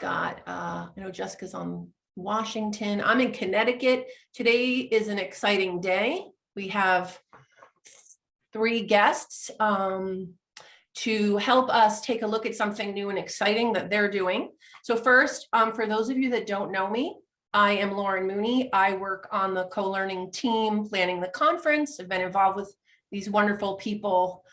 Scott. I know Jessica's on Washington. I'm in Connecticut. Today is an exciting day. We have 3 guests to help us take a look at something new and exciting that they're doing. So first, for those of you that don't know me, I am Lauren Mooney. I work on the CHOLearning team planning the conference. I've been involved with these wonderful people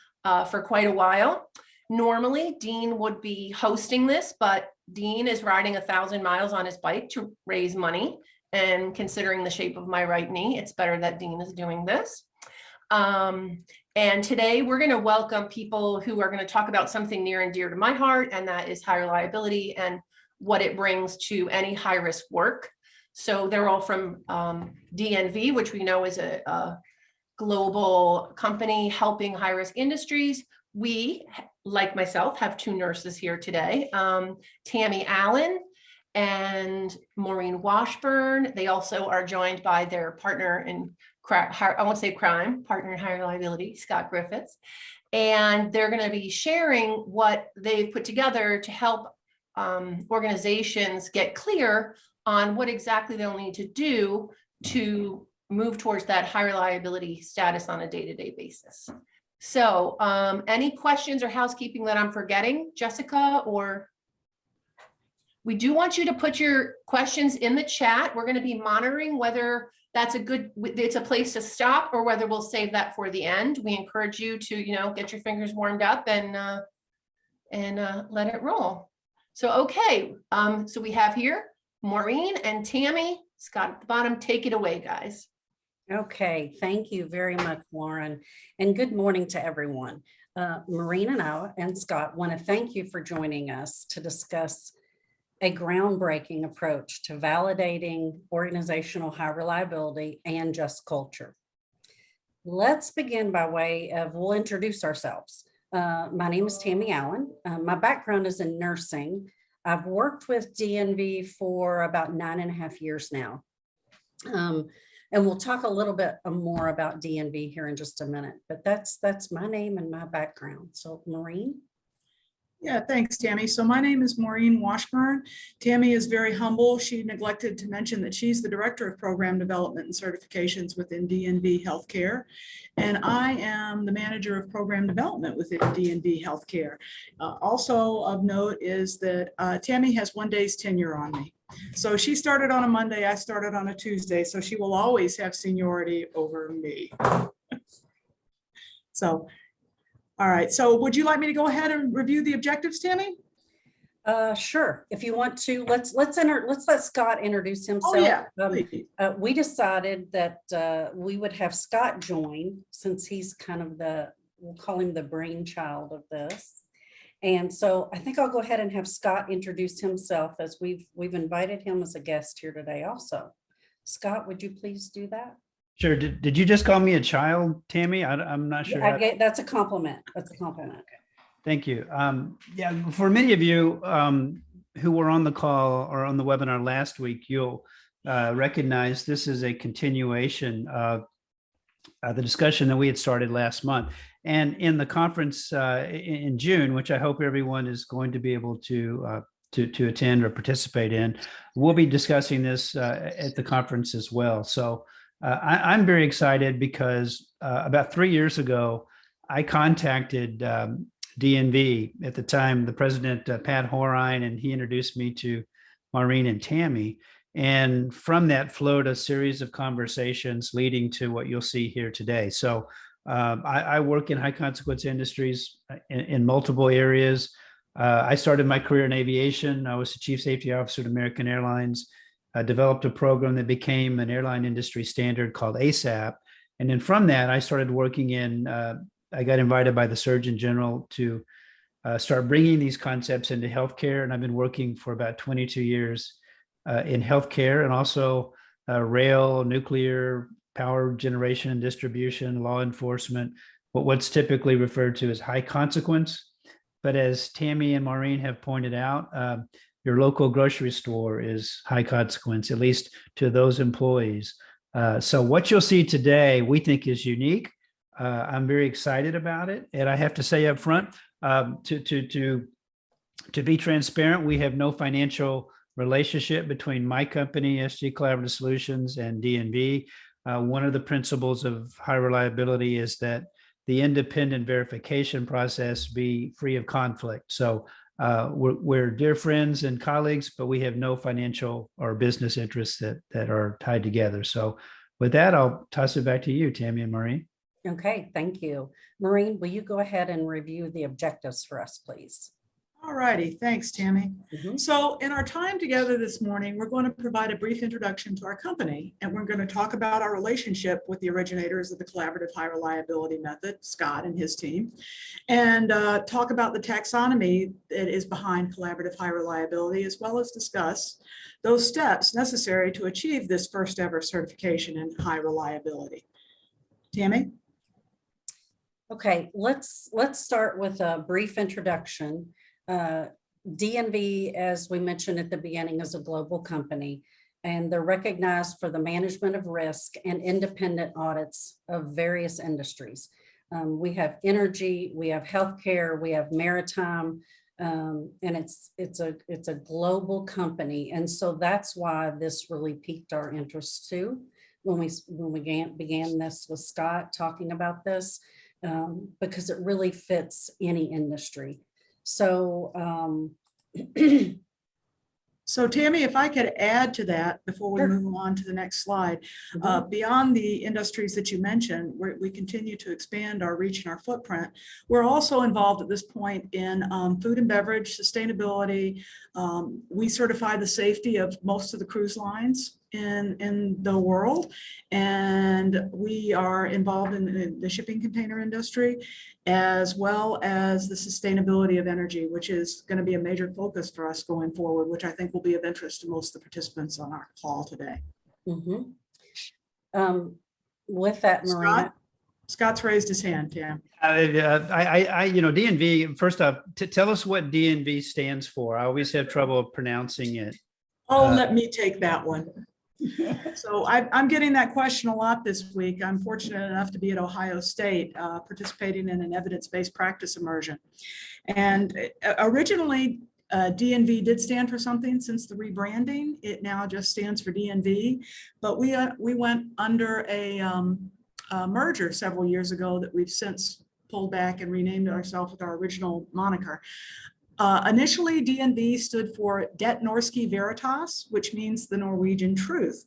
for quite a while. Normally, Dean would be hosting this, but Dean is riding 1,000 miles on his bike to raise money. And considering the shape of my right knee, it's better that Dean is doing this. And today we're going to welcome people who are going to talk about something near and dear to my heart, and that is high reliability and what it brings to any high risk work. So they're all from DNV, which we know is a global company helping high risk industries. We, like myself, have 2 nurses here today, Tammy Allen and Maureen Washburn. They also are joined by their partner in I won't say crime, partner in high reliability, Scott Griffith. And they're going to be sharing what they've put together to help organizations get clear on what exactly they'll need to do to move towards that high reliability status on a day-to-day basis. So any questions or housekeeping that I'm forgetting, Jessica? Or we do want you to put your questions in the chat. We're going to be monitoring whether that's it's a place to stop or whether we'll save that for the end. We encourage you to, get your fingers warmed up and let it roll. So, okay. So we have here Maureen and Tammy. Scott at the bottom. Take it away, guys. Okay, thank you very much, Lauren, and good morning to everyone. Maureen and I and Scott want to thank you for joining us to discuss a groundbreaking approach to validating organizational high reliability and just culture. Let's begin by way of, we'll introduce ourselves. My name is Tammy Allen. My background is in nursing. I've worked with DNV for about 9.5 years now. And we'll talk a little bit more about DNV here in just a minute, but that's my name and my background. So Maureen? Yeah, thanks, Tammy. So my name is Maureen Washburn. Tammy is very humble. She neglected to mention that she's the Director of Program Development and Certifications within DNV Healthcare. And I am the Manager of Program Development within DNV Healthcare. Also of note is that Tammy has 1 day's tenure on me. So she started on a Monday, I started on a Tuesday, so she will always have seniority over me. So, all right, so would you like me to go ahead and review the objectives, Tammy? Sure. If you want to, let's let Scott introduce himself. Oh, yeah. We decided that we would have Scott join, since he's kind of we'll call him the brainchild of this. And so I think I'll go ahead and have Scott introduce himself, as we've invited him as a guest here today also. Scott, would you please do that? Sure. Did you just call me a child, Tammy? I'm not sure. That's a compliment. That's a compliment. Okay. Thank you. Yeah, for many of you who were on the call or on the webinar last week, you'll recognize this is a continuation of the discussion that we had started last month. And in the conference in June, which I hope everyone is going to be able to attend or participate in, we'll be discussing this at the conference as well. So I'm very excited because about 3 years ago, I contacted DNV at the time, the president, Pat Horine, and he introduced me to Maureen and Tammy. And from that flowed a series of conversations leading to what you'll see here today. So I work in high consequence industries in multiple areas. I started my career in aviation. I was the chief safety officer at American Airlines. I developed a program that became an airline industry standard called ASAP. And then from that, I started working I got invited by the Surgeon General to start bringing these concepts into healthcare. And I've been working for about 22 years in healthcare, and also rail, nuclear, power generation and distribution, law enforcement, what's typically referred to as high consequence. But as Tammy and Maureen have pointed out, your local grocery store is high consequence, at least to those employees. So what you'll see today, we think is unique. I'm very excited about it. And I have to say up front, to To be transparent, we have no financial relationship between my company, SG Collaborative Solutions, and DNV. One of the principles of high reliability is that the independent verification process be free of conflict. So we're dear friends and colleagues, but we have no financial or business interests that are tied together. So with that, I'll toss it back to you, Tammy and Maureen. Okay, thank you. Maureen, will you go ahead and review the objectives for us, please? All righty, thanks, Tammy. Mhm. So in our time together this morning, we're going to provide a brief introduction to our company, and we're going to talk about our relationship with the originators of the collaborative high reliability method, Scott and his team, and talk about the taxonomy that is behind collaborative high reliability, as well as discuss those steps necessary to achieve this first ever certification in high reliability. Tammy? Okay, let's start with a brief introduction. DNV, as we mentioned at the beginning, is a global company, and they're recognized for the management of risk and independent audits of various industries. We have energy, we have healthcare, we have maritime, and it's a global company, and so that's why this really piqued our interest too when we began this with Scott talking about this, because it really fits any industry. So, So Tammy, if I could add to that before we Sure. move on to the next slide, Mhm. beyond the industries that you mentioned, we continue to expand our reach and our footprint. We're also involved at this point in food and beverage, sustainability. We certify the safety of most of the cruise lines in the world, and we are involved in the shipping container industry, as well as the sustainability of energy, which is going to be a major focus for us going forward, which I think will be of interest to most of the participants on our call today. Mhm. With that, Marina. Scott's raised his hand, Tam. DNV, first off, tell us what DNV stands for. I always have trouble pronouncing it. Oh, let me take that one. So I'm getting that question a lot this week. I'm fortunate enough to be at Ohio State participating in an evidence-based practice immersion. And originally, DNV did stand for something. Since the rebranding, it now just stands for DNV. But we went under a merger several years ago that we've since pulled back and renamed ourselves with our original moniker. Initially, DNV stood for Det Norske Veritas, which means the Norwegian truth.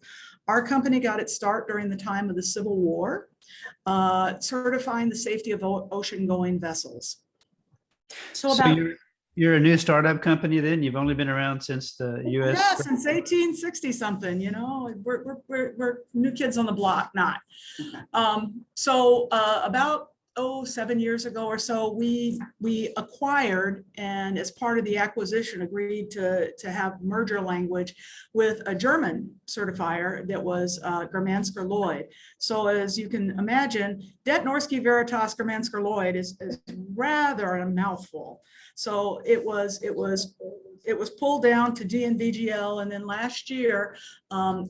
Our company got its start during the time of the Civil War, certifying the safety of ocean-going vessels. So you're a new startup company then? You've only been around since the US? Yeah, since 1860 something, we're new kids on the block, not. About 7 years ago or so, we acquired, and as part of the acquisition agreed to have merger language with a German certifier that was Germansker Lloyd. So as you can imagine, Det Norske Veritas Germansker Lloyd is rather a mouthful. So it was pulled down to DNVGL, and then last year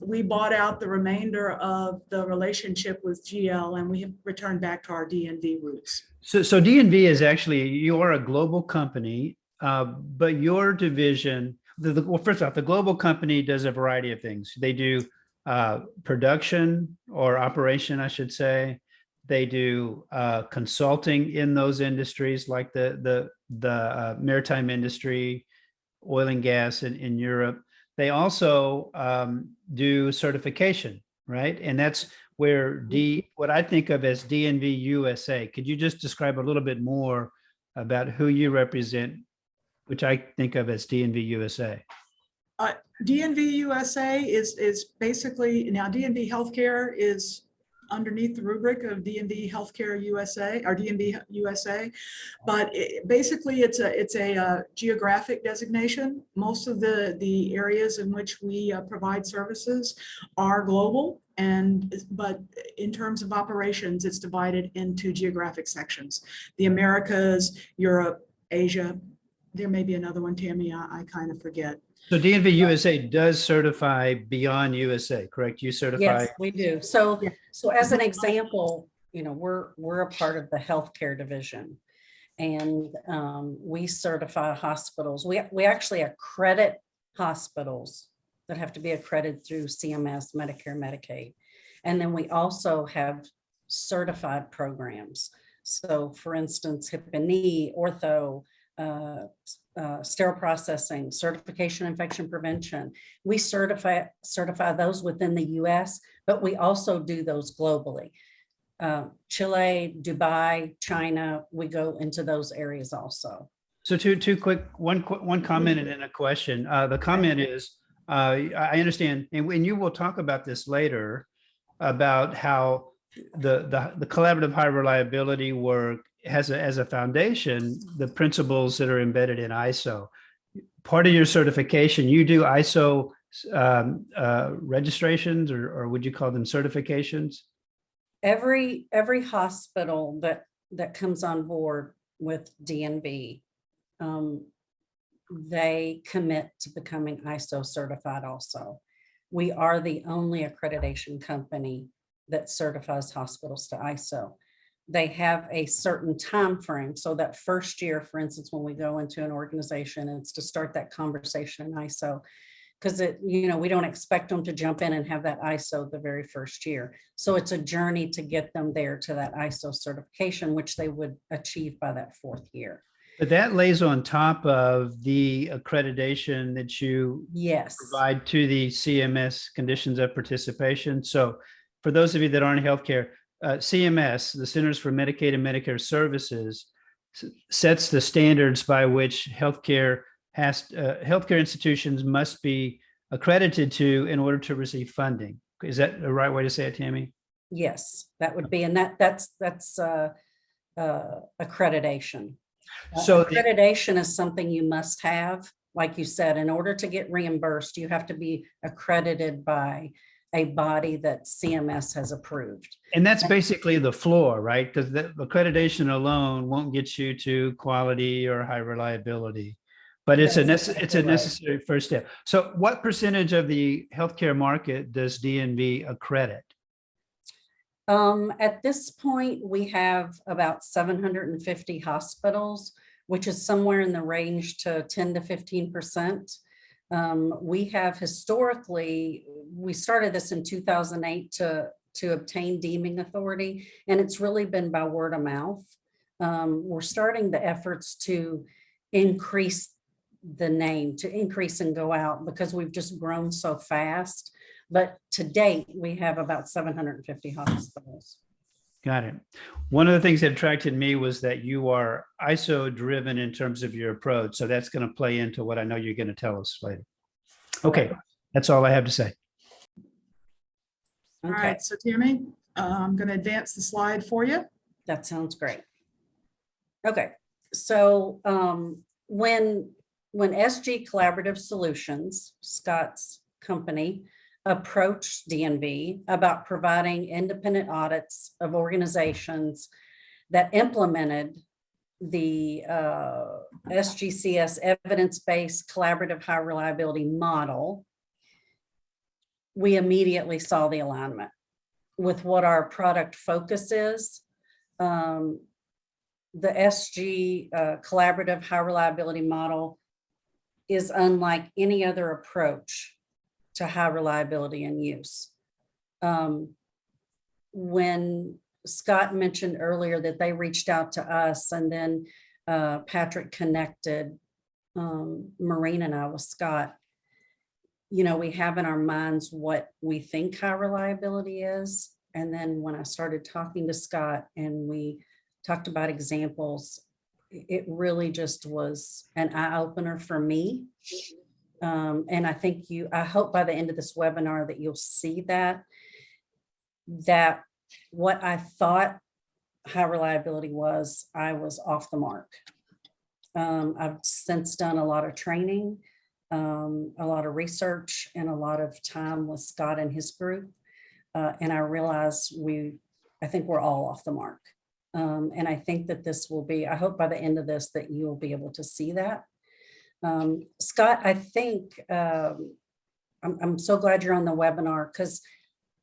we bought out the remainder of the relationship with GL, and we have returned back to our DNV roots. So DNV is actually, you are a global company, but your division, well, first off, the global company does a variety of things. They do production or operation, I should say. They do consulting in those industries, like the maritime industry, oil and gas in Europe. They also do certification, right? And that's where what I think of as DNV USA. Could you just describe a little bit more about who you represent, which I think of as DNV USA? DNV USA is basically, now DNV Healthcare is underneath the rubric of DNV Healthcare USA or DNV USA, but basically it's a geographic designation. Most of the areas in which we provide services are global, but in terms of operations, it's divided into geographic sections: the Americas, Europe, Asia. There may be another one, Tammy, I kind of forget. So DNV USA does certify beyond USA, correct? You certify? Yes, we do. So as an example, we're a part of the healthcare division, And we certify hospitals. We actually accredit hospitals that have to be accredited through CMS, Medicare, Medicaid. And then we also have certified programs. So for instance, hip and knee, ortho, sterile processing, certification, infection prevention. We certify those within the US, but we also do those globally. Chile, Dubai, China, we go into those areas also. So two quick, one comment and then a question. The comment is, I understand, and you will talk about this later, about how the collaborative high reliability work has as a foundation the principles that are embedded in ISO. Part of your certification, you do ISO registrations, or would you call them certifications? Every hospital that comes on board with DNV, they commit to becoming ISO certified also. We are the only accreditation company that certifies hospitals to ISO. They have a certain time frame. So that first year, for instance, when we go into an organization, it's to start that conversation in ISO, because we don't expect them to jump in and have that ISO the very first year. So it's a journey to get them there to that ISO certification, which they would achieve by that fourth year. But that lays on top of the accreditation that you provide to the CMS conditions of participation. So for those of you that aren't in healthcare, CMS, the Centers for Medicaid and Medicare Services, sets the standards by which healthcare institutions must be accredited to in order to receive funding. Is that the right way to say it, Tammy? Yes, that would be, and that's accreditation. So accreditation is something you must have. Like you said, in order to get reimbursed, you have to be accredited by a body that CMS has approved. And that's basically the floor, right? Because the accreditation alone won't get you to quality or high reliability, but it's a necessary first step. So what percentage of the healthcare market does DNV accredit? At this point, we have about 750 hospitals, which is somewhere in the range to 10 to 15%. We have historically, we started this in 2008 to obtain deeming authority, and it's really been by word of mouth. We're starting the efforts to increase the name, to increase and go out, because we've just grown so fast. But to date, we have about 750 hospitals. Got it. One of the things that attracted me was that you are ISO driven in terms of your approach. So that's going to play into what I know you're going to tell us later. Okay, that's all I have to say. All right, so Tammy, I'm going to advance the slide for you. That sounds great. Okay, so when SG Collaborative Solutions, Scott's company, approached DNV about providing independent audits of organizations that implemented the SGCS evidence-based collaborative high reliability model, we immediately saw the alignment with what our product focus is. The SG collaborative high reliability model is unlike any other approach to high reliability and use. When Scott mentioned earlier that they reached out to us, and then Patrick connected Maureen and I with Scott, we have in our minds what we think high reliability is. And then when I started talking to Scott and we talked about examples, it really just was an eye opener for me. And I hope by the end of this webinar that you'll see that what I thought high reliability was, I was off the mark. I've since done a lot of training, a lot of research, and a lot of time with Scott and his group. And I realized I think we're all off the mark. And I think that this will be, I hope by the end of this that you'll be able to see that. Scott, I think I'm so glad you're on the webinar, because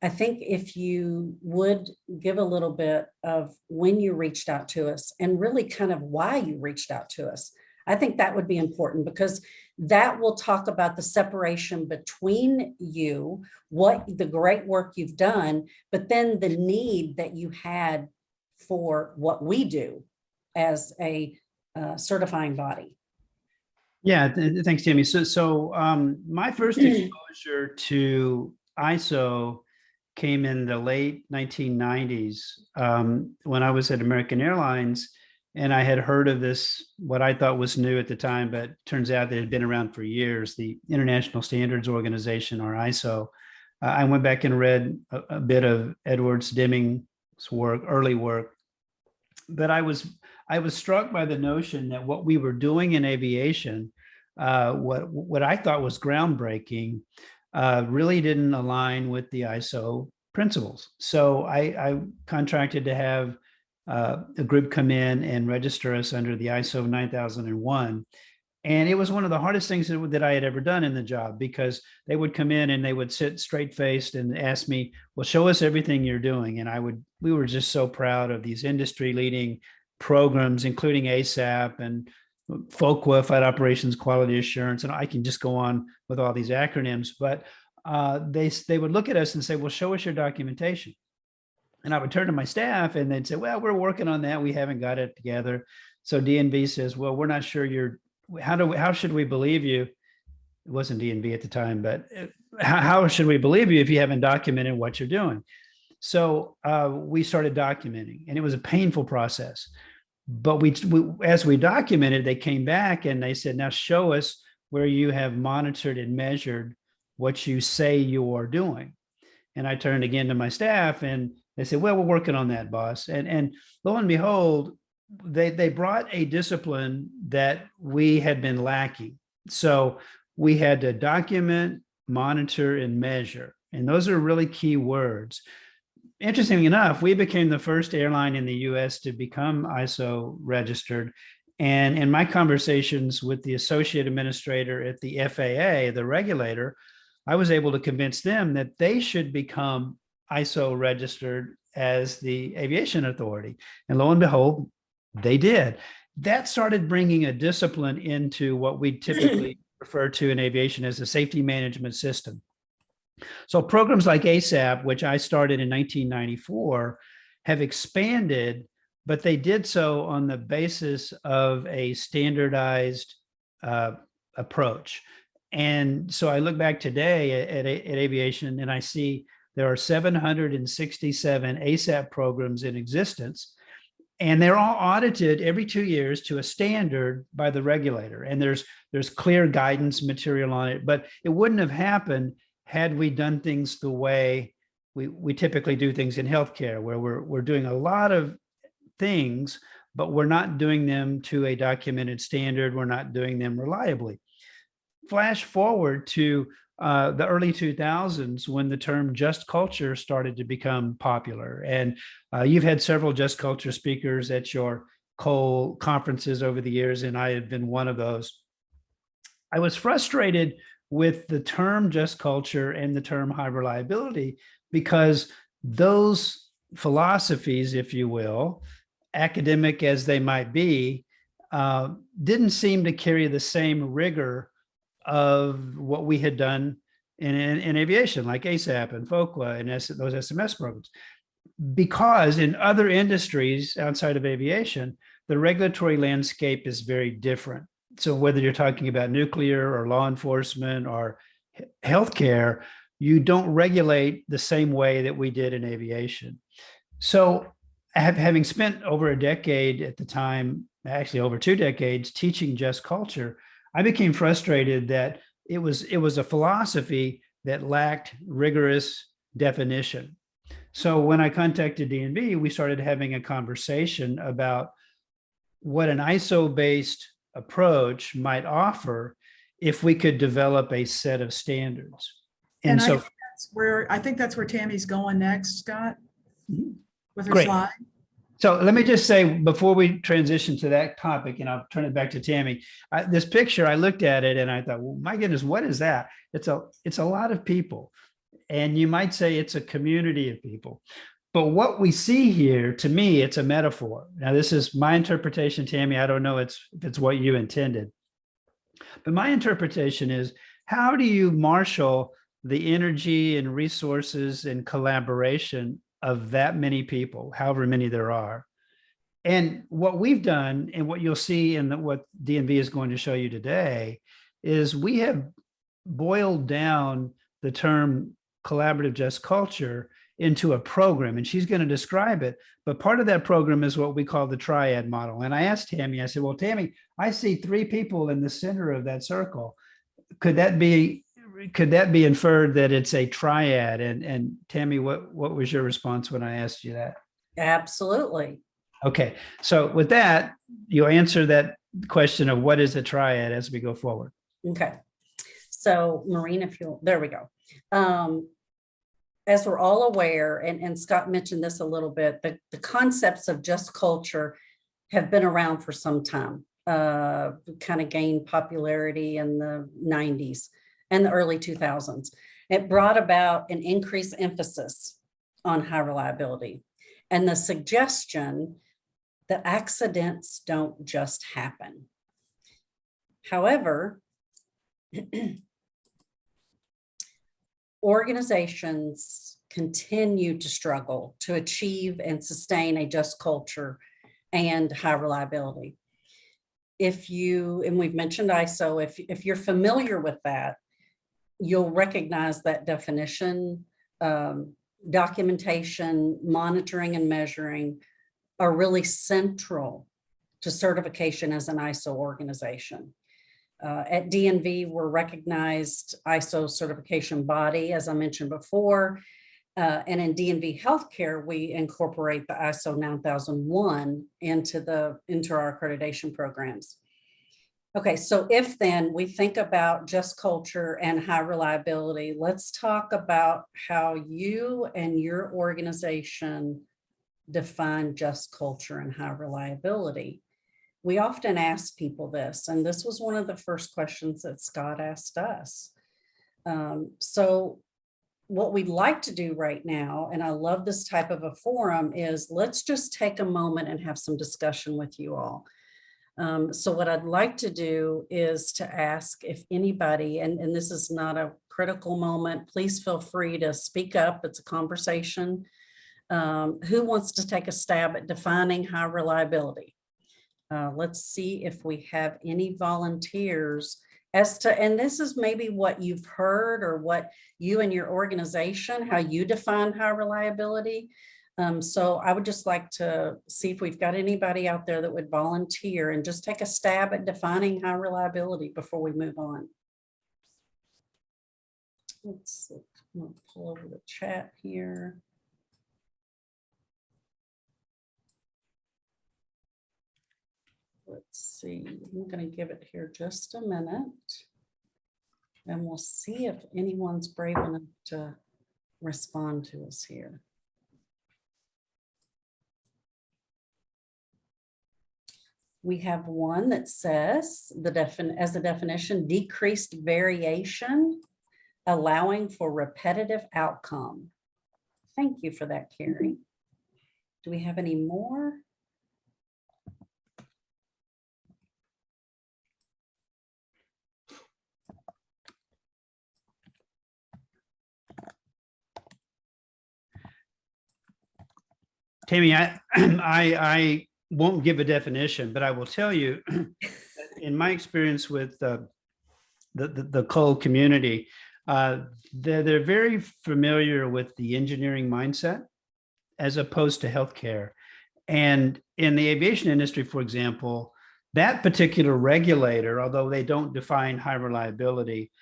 I think if you would give a little bit of when you reached out to us and really kind of why you reached out to us, I think that would be important, because that will talk about the separation between you, what the great work you've done, but then the need that you had for what we do as a certifying body. Yeah, thanks, Tammy. My first exposure to ISO came in the late 1990s when I was at American Airlines, and I had heard of this, what I thought was new at the time, but turns out that it had been around for years, the International Standards Organization, or ISO. I went back and read a bit of Edwards Deming's work, early work, but I was struck by the notion that what we were doing in aviation, what I thought was groundbreaking, really didn't align with the ISO principles. So I contracted to have a group come in and register us under the ISO 9001. And it was one of the hardest things that I had ever done in the job, because they would come in and they would sit straight faced and ask me, well, show us everything you're doing. And we were just so proud of these industry leading programs, including ASAP and FOQA, Flight Operations Quality Assurance. And I can just go on with all these acronyms, but they would look at us and say, well, show us your documentation. And I would turn to my staff and they'd say, well, we're working on that. We haven't got it together. So DNV says, well, we're not sure how should we believe you? It wasn't DNV at the time, but how should we believe you if you haven't documented what you're doing? So we started documenting, and it was a painful process. But as we documented, they came back and they said, now show us where you have monitored and measured what you say you are doing. And I turned again to my staff and they said, well, we're working on that, boss. And lo and behold, they brought a discipline that we had been lacking. So we had to document, monitor, and measure. And those are really key words. Interestingly enough, we became the first airline in the US to become ISO registered. And in my conversations with the associate administrator at the FAA, the regulator, I was able to convince them that they should become ISO registered as the aviation authority. And lo and behold, they did. That started bringing a discipline into what we typically refer to in aviation as a safety management system. So programs like ASAP, which I started in 1994, have expanded, but they did so on the basis of a standardized approach. And so I look back today at aviation and I see there are 767 ASAP programs in existence, and they're all audited every 2 years to a standard by the regulator. And there's clear guidance material on it, but it wouldn't have happened had we done things the way we typically do things in healthcare, where we're doing a lot of things, but we're not doing them to a documented standard. We're not doing them reliably. Flash forward to the early 2000s when the term just culture started to become popular. And you've had several just culture speakers at your CHOL conferences over the years, and I have been one of those. I was frustrated with the term just culture and the term high reliability, because those philosophies, if you will, academic as they might be, didn't seem to carry the same rigor of what we had done in aviation, like ASAP and FOQA and those SMS programs. Because in other industries outside of aviation, the regulatory landscape is very different. So whether you're talking about nuclear or law enforcement or healthcare, you don't regulate the same way that we did in aviation. So having spent over a decade at the time, actually over 2 decades, teaching just culture, I became frustrated that it was a philosophy that lacked rigorous definition. So when I contacted DNV, we started having a conversation about what an ISO-based approach might offer if we could develop a set of standards. And so I think that's where Tammy's going next, Scott, with her great. slide. So let me just say, before we transition to that topic, and I'll turn it back to Tammy, this picture, I looked at it and I thought, well, my goodness, what is that? It's a lot of people. and you might say it's a community of people. But what we see here, to me, it's a metaphor. Now, this is my interpretation, Tammy. I don't know if it's what you intended. But my interpretation is, how do you marshal the energy and resources and collaboration of that many people, however many there are? And what we've done, and what you'll see in what DNV is going to show you today, is we have boiled down the term collaborative just culture into a program, and she's going to describe it. But part of that program is what we call the triad model. And I asked Tammy, I said, well, Tammy, I see 3 people in the center of that circle. Could that be inferred that it's a triad? And Tammy, what was your response when I asked you that? Absolutely. Okay, so with that, you'll answer that question of what is a triad as we go forward. Okay. So Maureen, there we go. As we're all aware, and Scott mentioned this a little bit, the concepts of just culture have been around for some time, kind of gained popularity in the 90s and the early 2000s. It brought about an increased emphasis on high reliability and the suggestion that accidents don't just happen. However, organizations continue to struggle to achieve and sustain a just culture and high reliability. And we've mentioned ISO, if you're familiar with that, you'll recognize that definition, documentation, monitoring and measuring are really central to certification as an ISO organization. At DNV, we're recognized ISO certification body, as I mentioned before. And in DNV Healthcare, we incorporate the ISO 9001 into our accreditation programs. Okay, so if then we think about just culture and high reliability, let's talk about how you and your organization define just culture and high reliability. We often ask people this, and this was one of the first questions that Scott asked us. So what we'd like to do right now, and I love this type of a forum, is let's just take a moment and have some discussion with you all. So what I'd like to do is to ask if anybody, and this is not a critical moment, please feel free to speak up. It's a conversation. Who wants to take a stab at defining high reliability? Let's see if we have any volunteers and this is maybe what you've heard or what you and your organization, how you define high reliability. So I would just like to see if we've got anybody out there that would volunteer and just take a stab at defining high reliability before we move on. Let's see. I'm going to pull over the chat here. Let's see, I'm going to give it here just a minute and we'll see if anyone's brave enough to respond to us here. We have one that says, as a definition, decreased variation, allowing for repetitive outcome. Thank you for that, Carrie. Do we have any more? Tammy, I won't give a definition, but I will tell you, in my experience with the CHOL community, they're very familiar with the engineering mindset as opposed to healthcare. And in the aviation industry, for example, that particular regulator, although they don't define high reliability,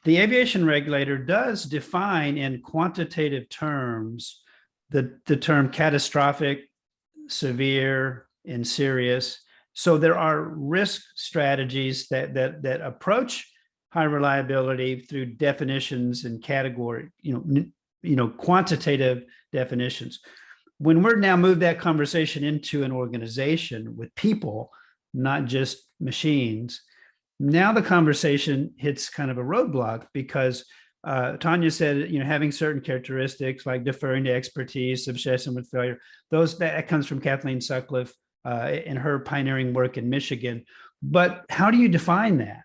the aviation regulator does define in quantitative terms the term catastrophic, severe, and serious. So there are risk strategies that approach high reliability through definitions and category, quantitative definitions. When we're now moved that conversation into an organization with people, not just machines, now the conversation hits kind of a roadblock because Tanya said, having certain characteristics like deferring to expertise, obsession with failure, that comes from Kathleen Sutcliffe in her pioneering work in Michigan. But how do you define that?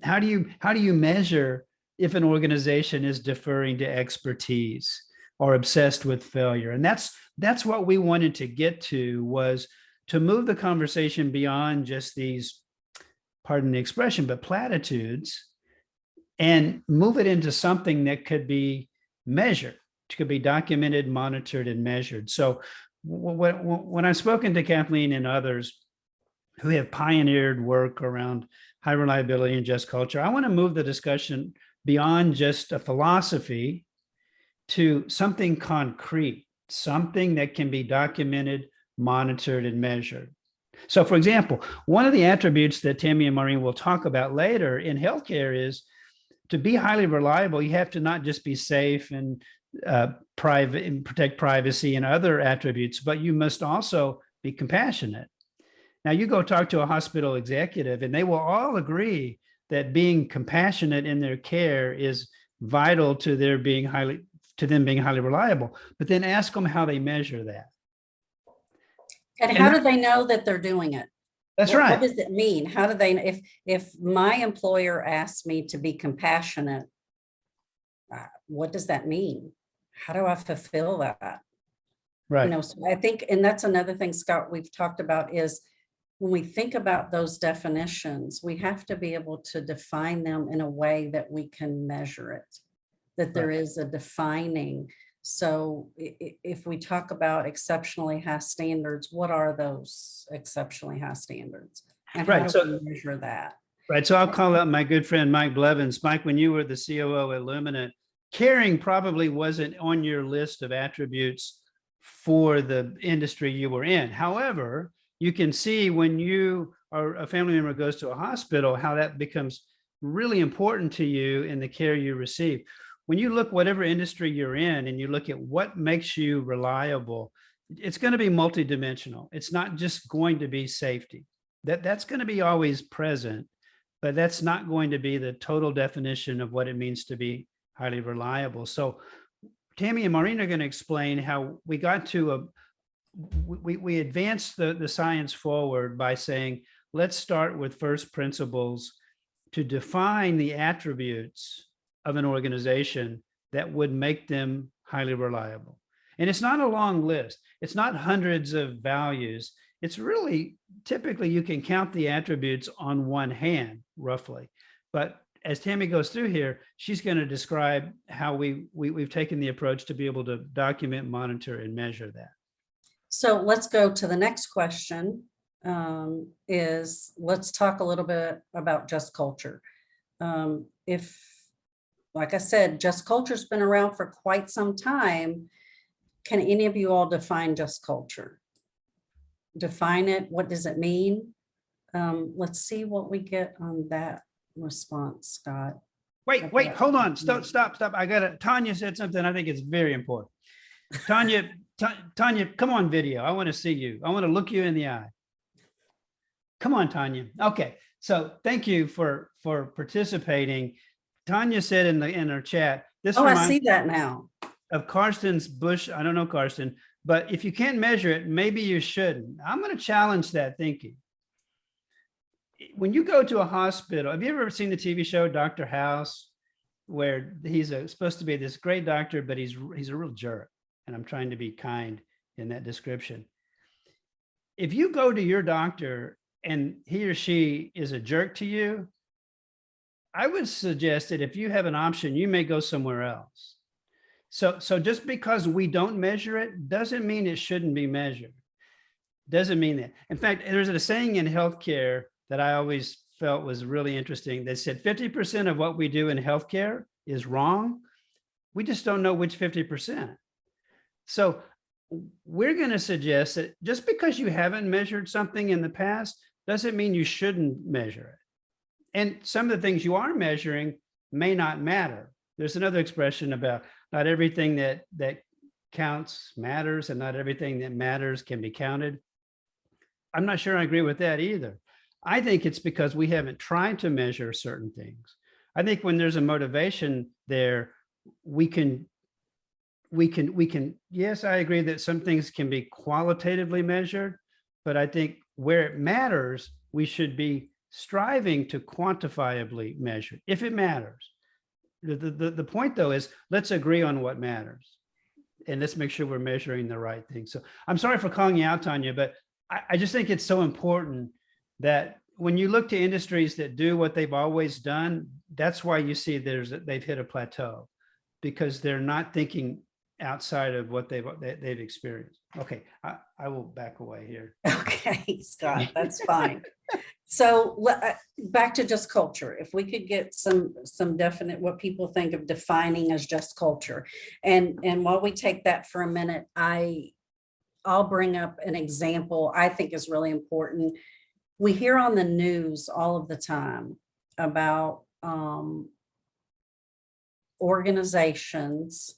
How do you measure if an organization is deferring to expertise or obsessed with failure? And that's what we wanted to get to, was to move the conversation beyond just these, pardon the expression, but platitudes, and move it into something that could be measured, could be documented, monitored, and measured. So when I've spoken to Kathleen and others who have pioneered work around high reliability and just culture, I want to move the discussion beyond just a philosophy to something concrete, something that can be documented, monitored, and measured. So, for example, one of the attributes that Tammy and Maureen will talk about later in healthcare is, to be highly reliable, you have to not just be safe and private and protect privacy and other attributes, but you must also be compassionate. Now, you go talk to a hospital executive, and they will all agree that being compassionate in their care is vital to them being highly reliable. But then ask them how they measure that. And how do they know that they're doing it? That's right. What does it mean? How do they, if my employer asks me to be compassionate, what does that mean? How do I fulfill that? Right. So I think, and that's another thing, Scott, we've talked about, is when we think about those definitions, we have to be able to define them in a way that we can measure it, that there is a defining. So if we talk about exceptionally high standards, what are those exceptionally high standards? And how do we measure that? Right. So I'll call out my good friend, Mike Blevins. Mike, when you were the COO at Luminant, caring probably wasn't on your list of attributes for the industry you were in. However, you can see when you or a family member goes to a hospital, how that becomes really important to you in the care you receive. When you look whatever industry you're in and you look at what makes you reliable, it's going to be multidimensional. It's not just going to be safety. That's going to be always present, but that's not going to be the total definition of what it means to be highly reliable. So Tammy and Maureen are going to explain how we got to we advanced the science forward by saying, let's start with first principles to define the attributes of an organization that would make them highly reliable. And it's not a long list. It's not hundreds of values. It's really, typically you can count the attributes on one hand, roughly. But as Tammy goes through here, she's going to describe how we've taken the approach to be able to document, monitor, and measure that. So let's go to the next question. Let's talk a little bit about just culture. Like I said, just culture's been around for quite some time. Can any of you all define just culture? Define it. What does it mean? Let's see what we get on that response, Scott. Wait, hold on. Stop. Tanya said something I think is very important. Tanya, come on video. I want to see you. I want to look you in the eye. Come on, Tanya. Okay. So thank you for participating. Tanya said in her chat, I see that now. Of Karsten's Bush. I don't know Karsten, but if you can't measure it, maybe you shouldn't. I'm going to challenge that thinking. When you go to a hospital, have you ever seen the TV show Dr. House, where he's supposed to be this great doctor, but he's a real jerk? And I'm trying to be kind in that description. If you go to your doctor and he or she is a jerk to you, I would suggest that if you have an option, you may go somewhere else. So just because we don't measure it doesn't mean it shouldn't be measured. Doesn't mean that. In fact, there's a saying in healthcare that I always felt was really interesting. They said 50% of what we do in healthcare is wrong. We just don't know which 50%. So we're going to suggest that just because you haven't measured something in the past doesn't mean you shouldn't measure it. And some of the things you are measuring may not matter. There's another expression about not everything that counts matters, and not everything that matters can be counted. I'm not sure I agree with that either. I think it's because we haven't tried to measure certain things. I think when there's a motivation there, we can, yes, I agree that some things can be qualitatively measured, but I think where it matters, we should be striving to quantifiably measure if it matters. The point though is let's agree on what matters and let's make sure we're measuring the right thing. So I'm sorry for calling you out, Tanya, but I just think it's so important that when you look to industries that do what they've always done, that's why you see they've hit a plateau, because they're not thinking outside of what they've experienced. Okay, I will back away here. Okay, Scott, that's fine. So back to just culture. If we could get some definite, what people think of defining as just culture. And while we take that for a minute, I'll bring up an example I think is really important. We hear on the news all of the time about organizations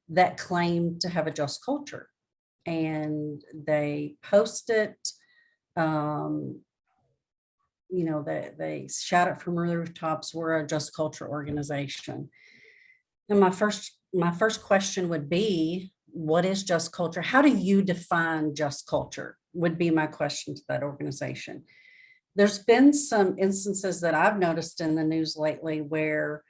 that claim to have a just culture, and they post it, you know, they shout it from rooftops, we're a just culture organization. And my first question would be, what is just culture? How do you define just culture? Would be my question to that organization. There's been some instances that I've noticed in the news lately where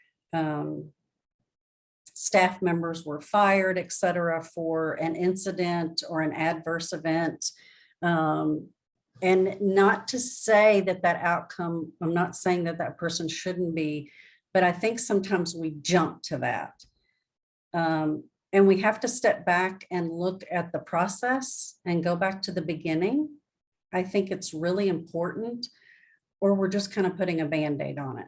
staff members were fired, et cetera, for an incident or an adverse event. And not to say that outcome, I'm not saying that person shouldn't be, but I think sometimes we jump to that. And we have to step back and look at the process and go back to the beginning. I think it's really important, or we're just kind of putting a Band-Aid on it.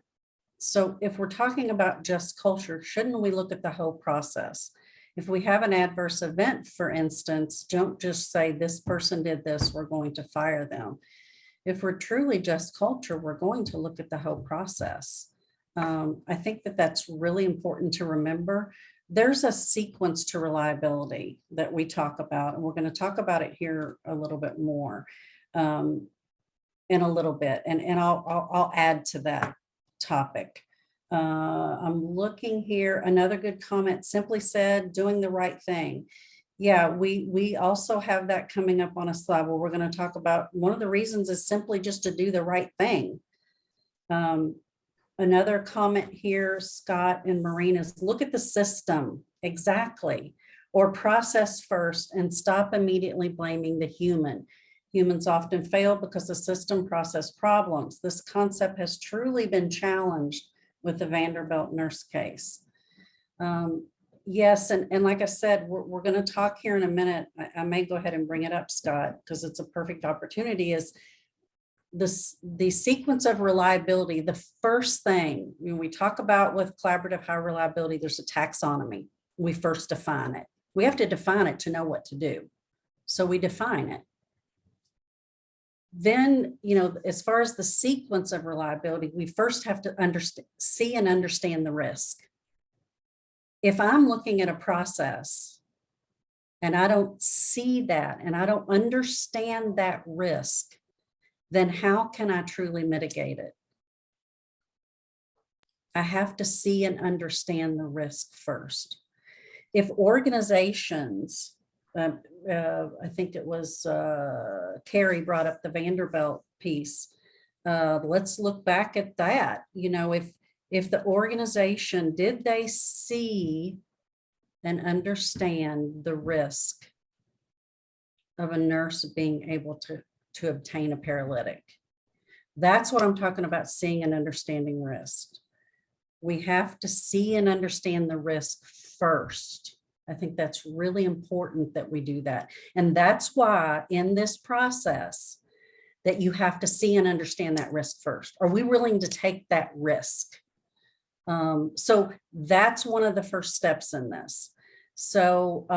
So if we're talking about just culture, shouldn't we look at the whole process? If we have an adverse event, for instance, don't just say this person did this, we're going to fire them. If we're truly just culture, we're going to look at the whole process. I think that's really important to remember. There's a sequence to reliability that we talk about, and we're going to talk about it here a little bit more in a little bit, and I'll add to that topic. I'm looking here. Another good comment simply said, doing the right thing. Yeah, we also have that coming up on a slide where we're going to talk about one of the reasons is simply just to do the right thing. Another comment here, Scott and Maureen, is look at the system exactly, or process first and stop immediately blaming the human. Humans often fail because the system process problems. This concept has truly been challenged with the Vanderbilt nurse case. Yes, and like I said, we're going to talk here in a minute. I may go ahead and bring it up, Scott, because it's a perfect opportunity. Is the sequence of reliability, the first thing we talk about with collaborative high reliability, there's a taxonomy. We first define it. We have to define it to know what to do. So we define it. Then, you know, as far as the sequence of reliability, we first have to see and understand the risk. If I'm looking at a process and I don't see that and I don't understand that risk, then how can I truly mitigate it? I have to see and understand the risk first. If organizations, I think it was Carrie brought up the Vanderbilt piece. Let's look back at that. You know, if the organization, did they see and understand the risk of a nurse being able to obtain a paralytic? That's what I'm talking about, seeing and understanding risk. We have to see and understand the risk first. I think that's really important that we do that. And that's why in this process that you have to see and understand that risk first. Are we willing to take that risk? So that's one of the first steps in this. So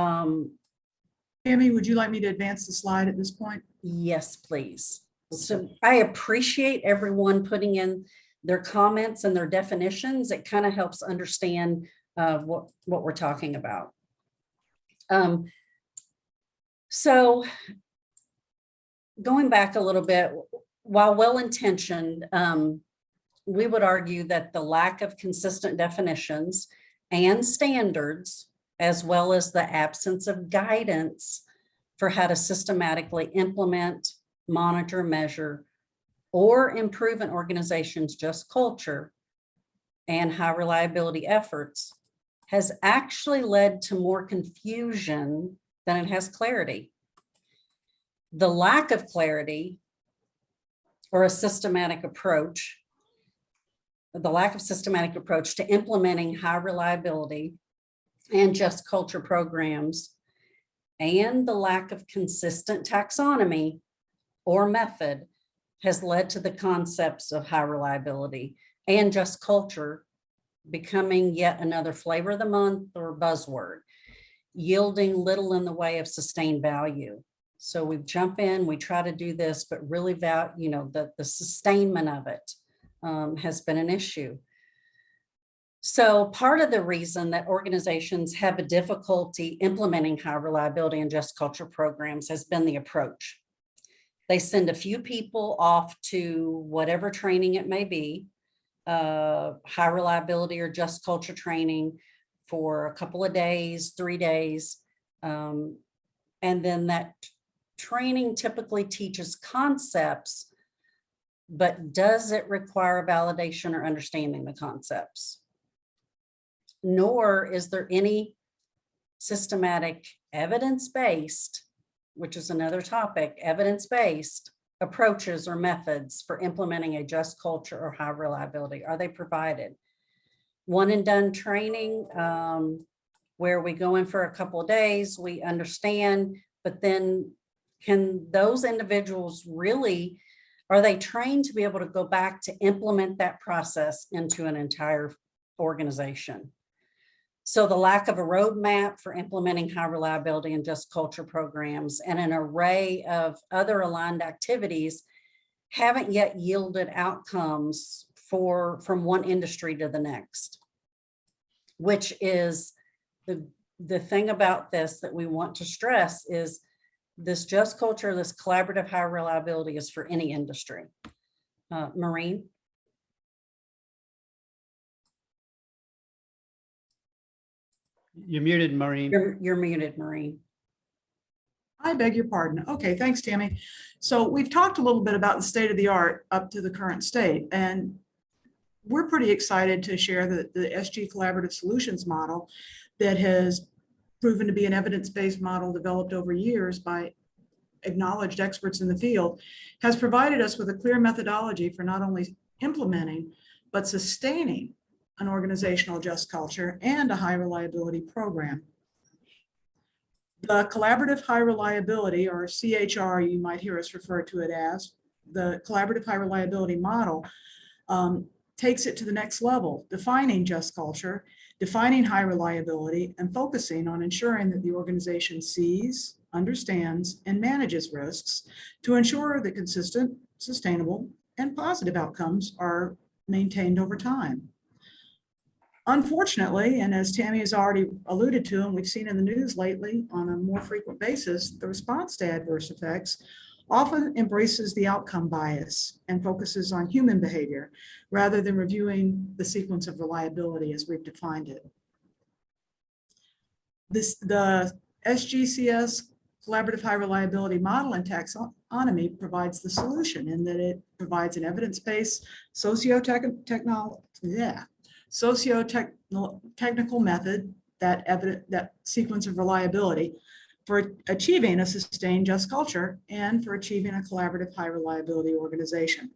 Tammy, would you like me to advance the slide at this point? yes, please. So I appreciate everyone putting in their comments and their definitions. It kind of helps understand what we're talking about. So going back a little bit, while well-intentioned, we would argue that the lack of consistent definitions and standards, as well as the absence of guidance for how to systematically implement, monitor, measure, or improve an organization's just culture and high reliability efforts, has actually led to more confusion than it has clarity. The lack of clarity or a systematic approach, the lack of systematic approach to implementing high reliability and just culture programs, and the lack of consistent taxonomy or method has led to the concepts of high reliability and just culture becoming yet another flavor of the month or buzzword, yielding little in the way of sustained value. So we jump in, we try to do this, but really the sustainment of it has been an issue. So part of the reason that organizations have a difficulty implementing high reliability and just culture programs has been the approach. They send a few people off to whatever training it may be, high reliability or just culture training for a couple of days, 3 days. And then that training typically teaches concepts, but does it require validation or understanding the concepts? Nor is there any systematic evidence-based, which is another topic, evidence-based approaches or methods for implementing a just culture or high reliability. Are they provided? One and done training where we go in for a couple of days, we understand, but then can those individuals really, are they trained to be able to go back to implement that process into an entire organization? So the lack of a roadmap for implementing high reliability and just culture programs and an array of other aligned activities haven't yet yielded outcomes from one industry to the next, which is the thing about this that we want to stress is this just culture, this collaborative high reliability is for any industry. Maureen? You're muted, Maureen. You're muted, Maureen. I beg your pardon. Okay, thanks, Tammy. So we've talked a little bit about the state of the art up to the current state, and we're pretty excited to share that the SG Collaborative Solutions model that has proven to be an evidence-based model developed over years by acknowledged experts in the field has provided us with a clear methodology for not only implementing, but sustaining an organizational just culture and a high reliability program. The collaborative high reliability, or CHR, you might hear us refer to it as, the collaborative high reliability model takes it to the next level, defining just culture, defining high reliability, and focusing on ensuring that the organization sees, understands, and manages risks to ensure that consistent, sustainable, and positive outcomes are maintained over time. Unfortunately, and as Tammy has already alluded to, and we've seen in the news lately on a more frequent basis, the response to adverse effects often embraces the outcome bias and focuses on human behavior rather than reviewing the sequence of reliability as we've defined it. The SGCS collaborative high reliability model and taxonomy provides the solution in that it provides an evidence-based socio-technical method, that sequence of reliability for achieving a sustained just culture and for achieving a collaborative high reliability organization.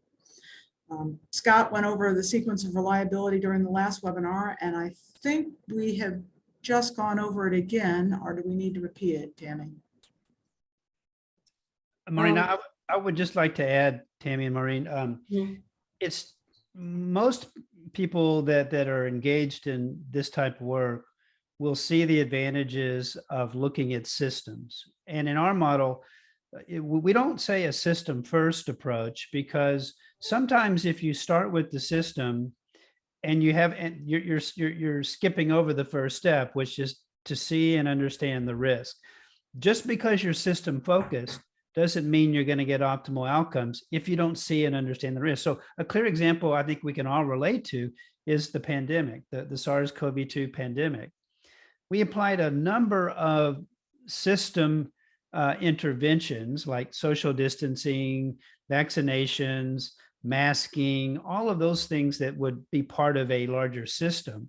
Scott went over the sequence of reliability during the last webinar, and I think we have just gone over it again, or do we need to repeat it, Tammy? Maureen, I would just like to add, Tammy and Maureen, it's most people that are engaged in this type of work will see the advantages of looking at systems. And in our model, we don't say a system first approach, because sometimes if you start with the system and you're skipping over the first step, which is to see and understand the risk. Just because you're system focused doesn't mean you're going to get optimal outcomes if you don't see and understand the risk. So a clear example I think we can all relate to is the pandemic, the SARS-CoV-2 pandemic. We applied a number of system interventions like social distancing, vaccinations, masking, all of those things that would be part of a larger system.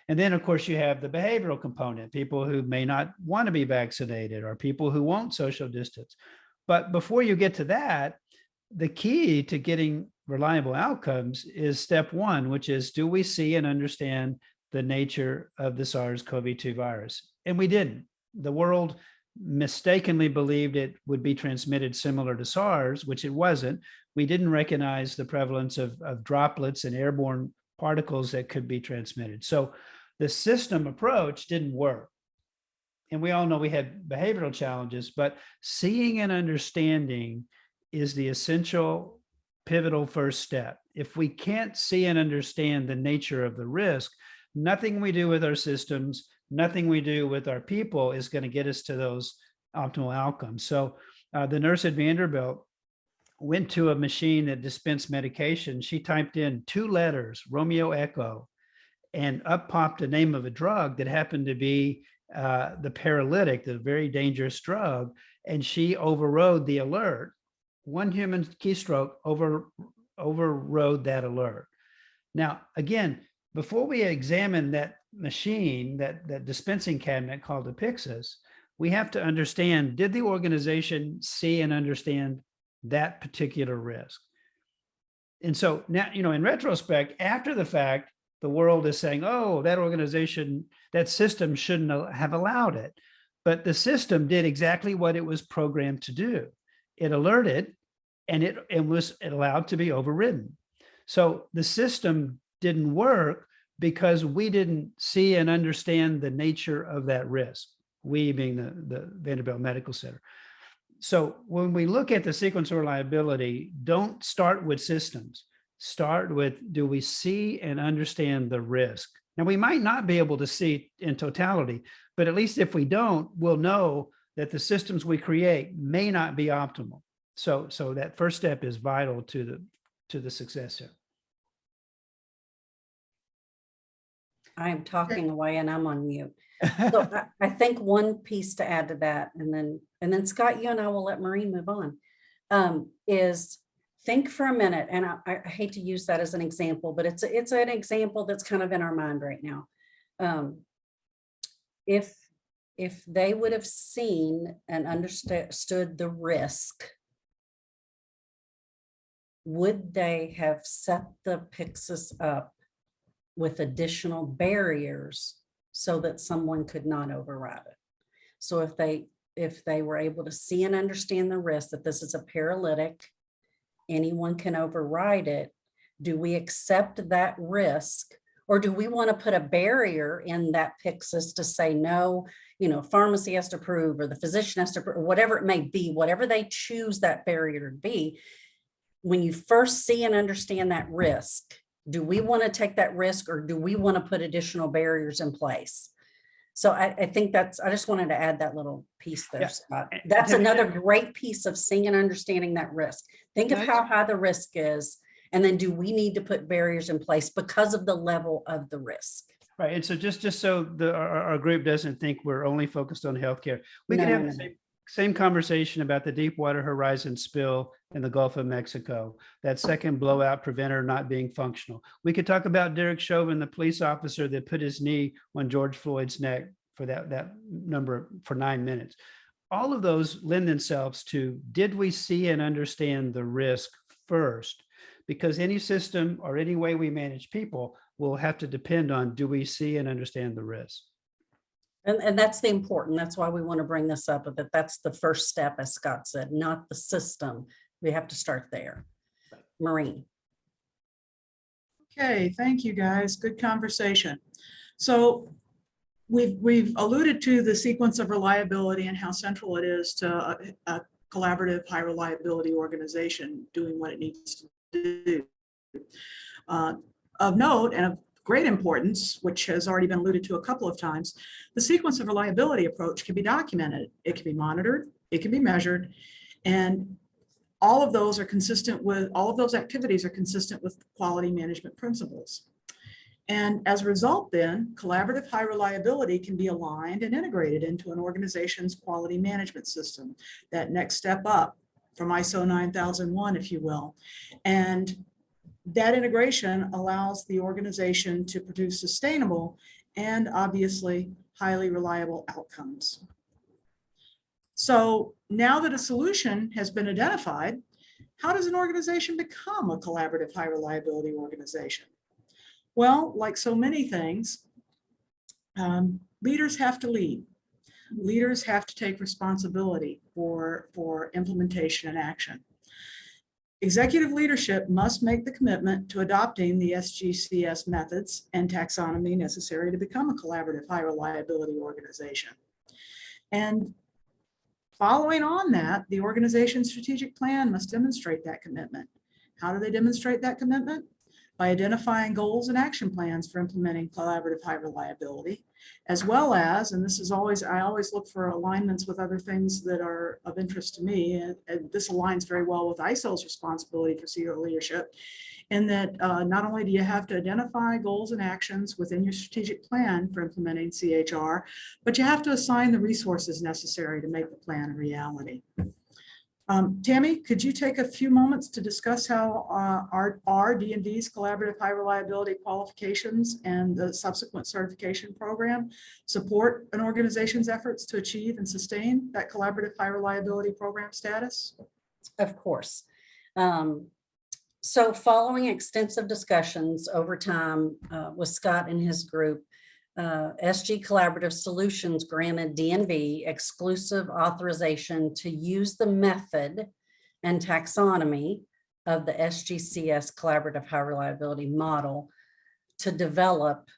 And then, of course, you have the behavioral component, people who may not want to be vaccinated or people who won't social distance. But before you get to that, the key to getting reliable outcomes is step one, which is, do we see and understand the nature of the SARS-CoV-2 virus? And we didn't. The world mistakenly believed it would be transmitted similar to SARS, which it wasn't. We didn't recognize the prevalence of droplets and airborne particles that could be transmitted. So the system approach didn't work. And we all know we had behavioral challenges, but seeing and understanding is the essential pivotal first step. If we can't see and understand the nature of the risk, nothing we do with our systems, nothing we do with our people is going to get us to those optimal outcomes. So the nurse at Vanderbilt went to a machine that dispensed medication. She typed in 2 letters, Romeo Echo, and up popped the name of a drug that happened to be the paralytic, the very dangerous drug. And she overrode the alert. One human keystroke overrode that alert. Now, again, before we examine that machine, that dispensing cabinet called a Pyxis, we have to understand, did the organization see and understand that particular risk? And so now, in retrospect, after the fact, the world is saying, oh, that organization, that system shouldn't have allowed it. But the system did exactly what it was programmed to do. It alerted, and it was allowed to be overridden. So the system didn't work because we didn't see and understand the nature of that risk, we being the Vanderbilt Medical Center. So when we look at the sequence of reliability, don't start with systems. Start with, do we see and understand the risk? Now, we might not be able to see in totality, but at least if we don't, we'll know that the systems we create may not be optimal. So that first step is vital to the success here. I am talking away and I'm on mute. So I think one piece to add to that, and then Scott, you and I will let Maureen move on, is think for a minute, and I hate to use that as an example, but it's an example that's kind of in our mind right now. If they would have seen and understood the risk, would they have set the Pyxis up with additional barriers so that someone could not override it? So if they were able to see and understand the risk that this is a paralytic, anyone can override it, do we accept that risk, or do we want to put a barrier in that Pyxis to say no, pharmacy has to approve, or the physician has to approve, or whatever it may be, whatever they choose that barrier to be? When you first see and understand that risk, do we want to take that risk, or do we want to put additional barriers in place? So I think I just wanted to add that little piece there, Scott. That's another great piece of seeing and understanding that risk. Think of how high the risk is, and then do we need to put barriers in place because of the level of the risk? Right. And so just so our group doesn't think we're only focused on healthcare, we can have the same conversation about the Deepwater Horizon spill in the Gulf of Mexico, that second blowout preventer not being functional. We could talk about Derek Chauvin, the police officer that put his knee on George Floyd's neck for that number for 9 minutes. All of those lend themselves to, did we see and understand the risk first? Because any system or any way we manage people will have to depend on, do we see and understand the risk? And that's the important, that's why we want to bring this up, that that's the first step, as Scott said, not the system. We have to start there. Maureen. Okay, thank you guys. Good conversation. So we've alluded to the sequence of reliability and how central it is to a collaborative high reliability organization doing what it needs to do. Of note and of great importance, which has already been alluded to a couple of times, the sequence of reliability approach can be documented. It can be monitored, it can be measured, and all of those activities are consistent with quality management principles. And as a result, then, collaborative high reliability can be aligned and integrated into an organization's quality management system, that next step up from ISO 9001, if you will. And that integration allows the organization to produce sustainable and obviously highly reliable outcomes. So now that a solution has been identified, how does an organization become a collaborative high reliability organization? Well, like so many things, leaders have to lead. Leaders have to take responsibility for implementation and action. Executive leadership must make the commitment to adopting the SGCS methods and taxonomy necessary to become a collaborative high reliability organization. And following on that, the organization's strategic plan must demonstrate that commitment. How do they demonstrate that commitment? By identifying goals and action plans for implementing collaborative high reliability, as well as, and this is always, I always look for alignments with other things that are of interest to me, and this aligns very well with ISO's responsibility for CEO leadership, in that not only do you have to identify goals and actions within your strategic plan for implementing CHR, but you have to assign the resources necessary to make the plan a reality. Tammy, could you take a few moments to discuss how our DNV's collaborative high reliability qualifications and the subsequent certification program support an organization's efforts to achieve and sustain that collaborative high reliability program status? Of course. So following extensive discussions over time with Scott and his group, SG Collaborative Solutions granted DNV exclusive authorization to use the method and taxonomy of the SGCS Collaborative High Reliability Model to develop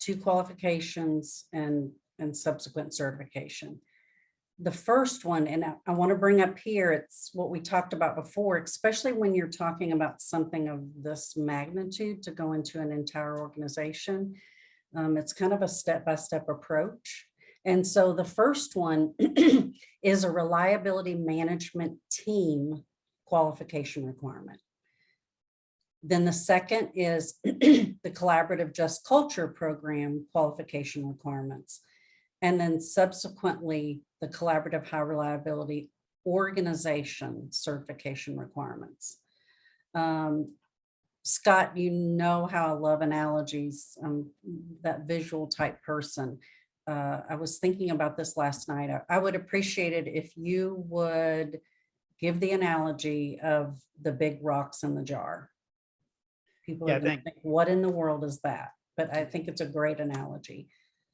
2 qualifications and subsequent certification. The first one, and I want to bring up here, it's what we talked about before, especially when you're talking about something of this magnitude to go into an entire organization. It's kind of a step-by-step approach. And so the first one is a reliability management team qualification requirement. Then the second is the collaborative just culture program qualification requirements. And then subsequently, the collaborative high reliability organization certification requirements. Scott, you know how I love analogies. That visual type person. I was thinking about this last night. I would appreciate it if you would give the analogy of the big rocks in the jar. People are going to think, what in the world is that? But I think it's a great analogy.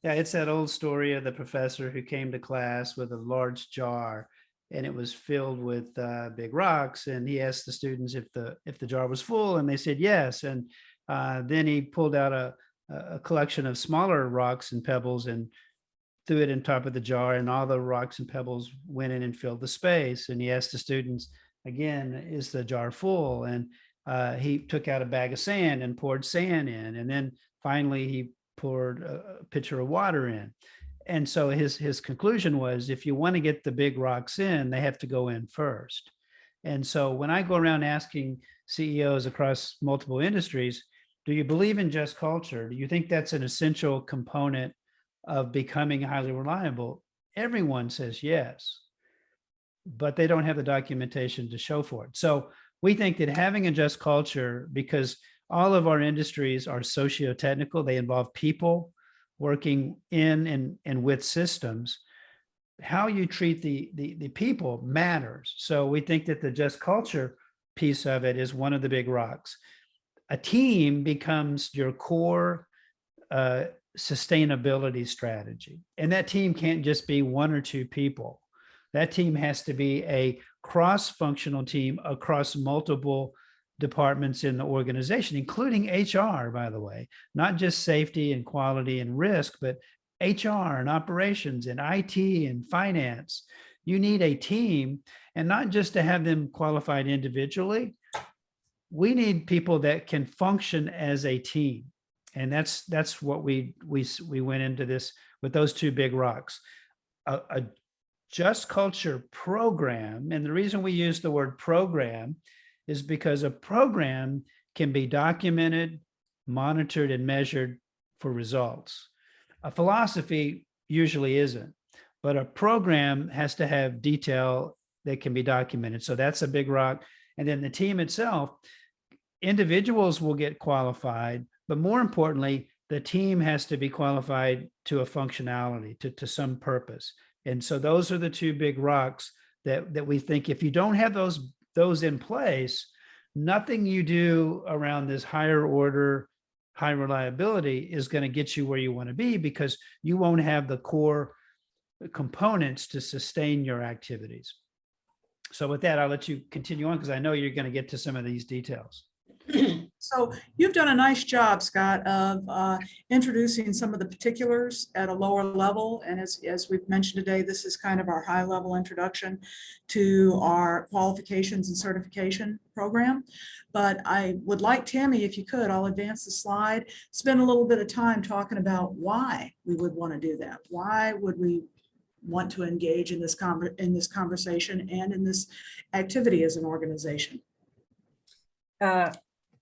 Yeah, it's that old story of the professor who came to class with a large jar, and it was filled with big rocks. And he asked the students if the jar was full, and they said yes. And then he pulled out a collection of smaller rocks and pebbles and threw it in top of the jar, and all the rocks and pebbles went in and filled the space. And he asked the students again, is the jar full? And he took out a bag of sand and poured sand in. And then finally he poured a pitcher of water in. And so his conclusion was, if you want to get the big rocks in, they have to go in first. And so when I go around asking CEOs across multiple industries, do you believe in just culture? Do you think that's an essential component of becoming highly reliable? Everyone says yes, but they don't have the documentation to show for it. So we think that having a just culture, because all of our industries are socio-technical, they involve people working in and with systems, how you treat the people matters. So we think that the just culture piece of it is one of the big rocks. A team becomes your core sustainability strategy. And that team can't just be 1 or 2 people. That team has to be a cross-functional team across multiple departments in the organization, including HR, by the way, not just safety and quality and risk, but HR and operations and IT and finance. You need a team, and not just to have them qualified individually. We need people that can function as a team. And that's what we went into this with those 2 big rocks. A just culture program, and the reason we use the word program is because a program can be documented, monitored and measured for results. A philosophy usually isn't, but a program has to have detail that can be documented. So that's a big rock. And then the team itself, individuals will get qualified, but more importantly, the team has to be qualified to a functionality, to some purpose. And so those are the two big rocks that we think if you don't have those in place, nothing you do around this higher order, high reliability is going to get you where you want to be, because you won't have the core components to sustain your activities. So with that, I'll let you continue on, because I know you're going to get to some of these details. So you've done a nice job, Scott, of introducing some of the particulars at a lower level. And as we've mentioned today, this is kind of our high level introduction to our qualifications and certification program. But I would like, Tammy, if you could, I'll advance the slide, spend a little bit of time talking about why we would want to do that. Why would we want to engage in this conversation and in this activity as an organization?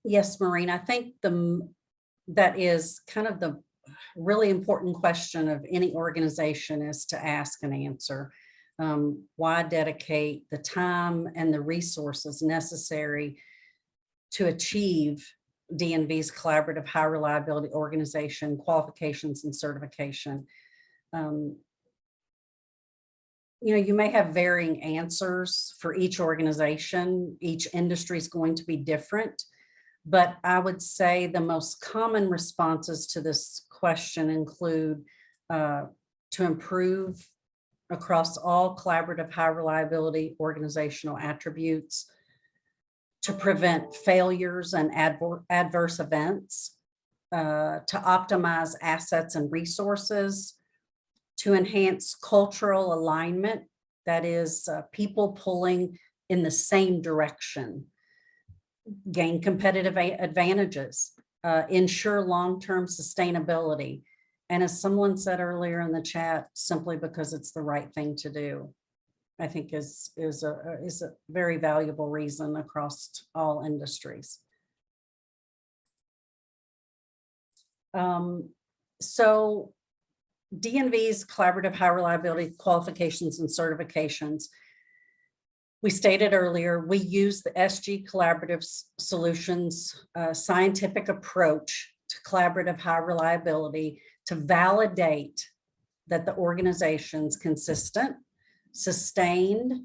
Yes, Maureen, I think that is kind of the really important question of any organization is to ask and answer. Why dedicate the time and the resources necessary to achieve DNV's collaborative high reliability organization, qualifications and certification? You may have varying answers for each organization. Each industry is going to be different. But I would say the most common responses to this question include to improve across all collaborative high reliability organizational attributes, to prevent failures and adverse events, to optimize assets and resources, to enhance cultural alignment, that is people pulling in the same direction, gain competitive advantages, ensure long-term sustainability. And as someone said earlier in the chat, simply because it's the right thing to do, I think is a very valuable reason across all industries. So DNV's collaborative high reliability qualifications and certifications, we stated earlier, we use the SG Collaborative Solutions scientific approach to collaborative high reliability to validate that the organization's consistent, sustained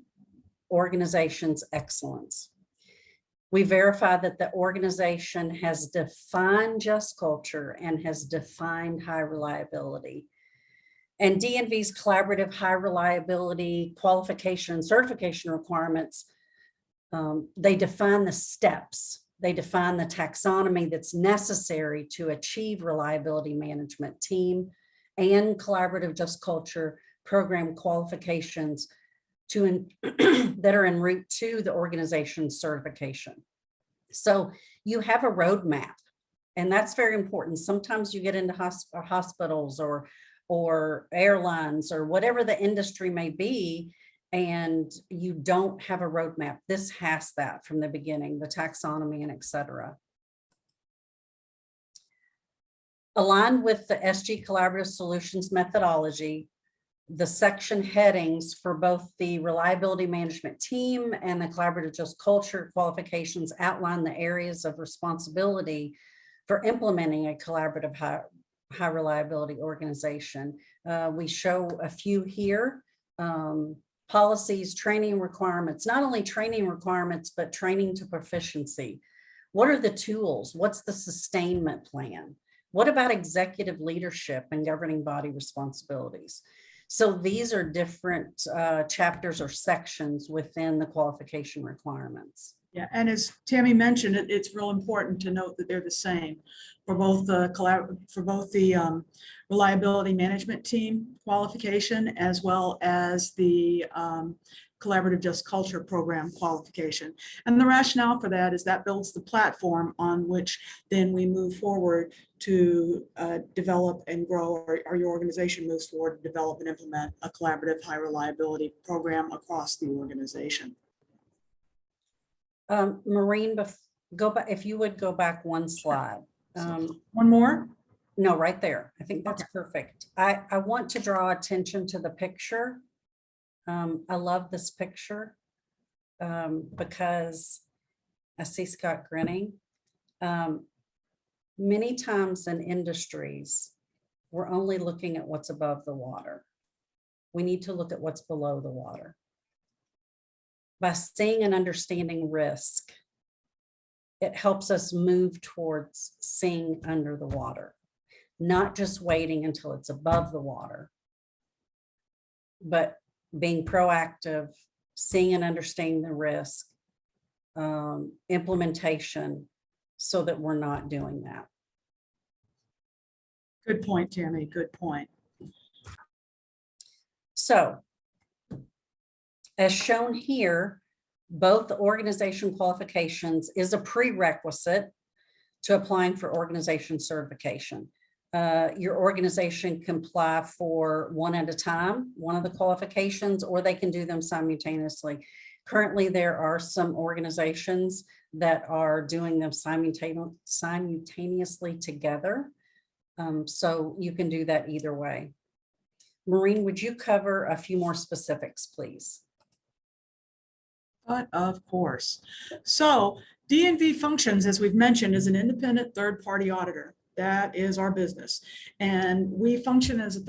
organization's excellence. We verify that the organization has defined just culture and has defined high reliability. And DNV's collaborative high reliability qualification and certification requirements, they define the steps, they define the taxonomy that's necessary to achieve reliability management team and collaborative just culture program qualifications that are en route to the organization's certification. So you have a roadmap, and that's very important. Sometimes you get into hospitals or airlines or whatever the industry may be, and you don't have a roadmap. This has that from the beginning, the taxonomy and et cetera. Aligned with the SG Collaborative Solutions methodology, the section headings for both the reliability management team and the collaborative just culture qualifications outline the areas of responsibility for implementing a collaborative high reliability organization. We show a few here. Policies, training requirements, not only training requirements, but training to proficiency. What are the tools? What's the sustainment plan? What about executive leadership and governing body responsibilities? So these are different chapters or sections within the qualification requirements. Yeah, and as Tammy mentioned, it's real important to note that they're the same for both the reliability management team qualification as well as the collaborative just culture program qualification. And the rationale for that is that builds the platform on which then we move forward to develop and grow, or your organization moves forward to develop and implement a collaborative high reliability program across the organization. Maureen, go back, if you would go back one slide. One more? No, right there. I think that's perfect. I want to draw attention to the picture. I love this picture because I see Scott grinning. Many times in industries, we're only looking at what's above the water. We need to look at what's below the water. By seeing and understanding risk, it helps us move towards seeing under the water, not just waiting until it's above the water, but being proactive, seeing and understanding the risk, implementation, so that we're not doing that. Good point, Tammy. Good point. So, as shown here, both the organization qualifications is a prerequisite to applying for organization certification. Your organization can apply for one at a time, one of the qualifications, or they can do them simultaneously. Currently, there are some organizations that are doing them simultaneously together. So you can do that either way. Maureen, would you cover a few more specifics, please? But of course. So DNV Functions, as we've mentioned, is an independent third-party auditor. That is our business. And we function as a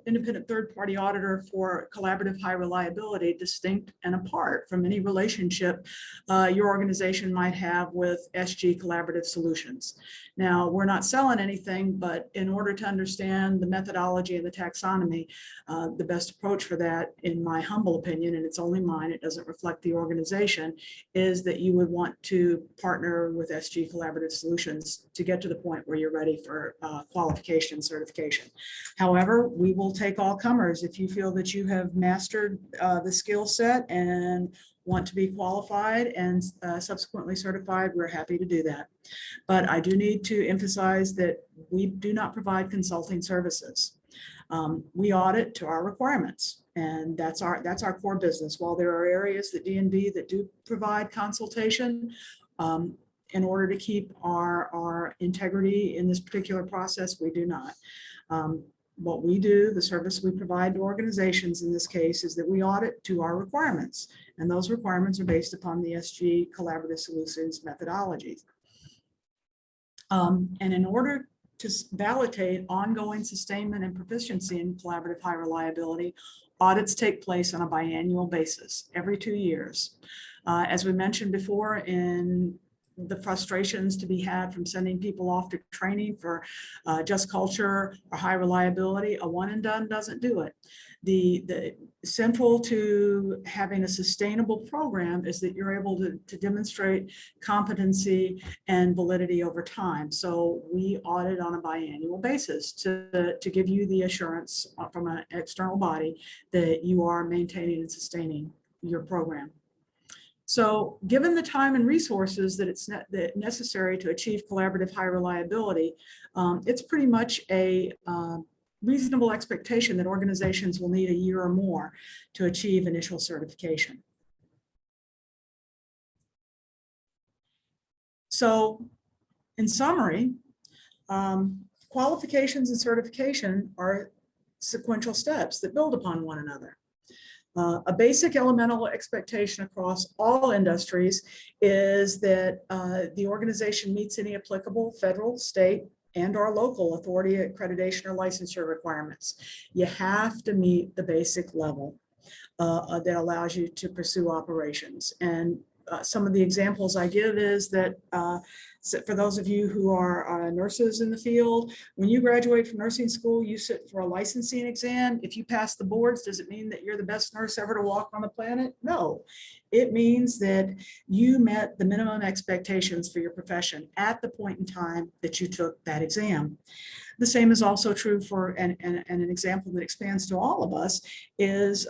independent third-party auditor for collaborative high reliability, distinct and apart from any relationship your organization might have with SG Collaborative Solutions. Now, we're not selling anything, but in order to understand the methodology and the taxonomy, the best approach for that, in my humble opinion, and it's only mine, it doesn't reflect the organization, is that you would want to partner with SG Collaborative Solutions to get to the point where you're ready for qualification certification. However, we will take all comers. If you feel that you have mastered the skill set and want to be qualified and subsequently certified, we're happy to do that. But I do need to emphasize that we do not provide consulting services. We audit to our requirements, and that's our core business. While there are areas that DNV that do provide consultation, in order to keep our integrity in this particular process, we do not. What we do, the service we provide to organizations in this case, is that we audit to our requirements. And those requirements are based upon the SG Collaborative Solutions methodologies. And in order to validate ongoing sustainment and proficiency in collaborative high reliability, audits take place on a biannual basis every 2 years. As we mentioned before, in the frustrations to be had from sending people off to training for just culture or high reliability, a one and done doesn't do it. The central to having a sustainable program is that you're able to demonstrate competency and validity over time. So we audit on a biannual basis to give you the assurance from an external body that you are maintaining and sustaining your program. So given the time and resources that it's necessary to achieve collaborative high reliability, it's pretty much a reasonable expectation that organizations will need a year or more to achieve initial certification. So in summary, qualifications and certification are sequential steps that build upon one another. A basic elemental expectation across all industries is that the organization meets any applicable federal, state, and/or local authority accreditation or licensure requirements. You have to meet the basic level that allows you to pursue operations. And some of the examples I give is that for those of you who are nurses in the field, when you graduate from nursing school, you sit for a licensing exam. If you pass the boards, does it mean that you're the best nurse ever to walk on the planet? No. It means that you met the minimum expectations for your profession at the point in time that you took that exam. The same is also true for, and an example that expands to all of us is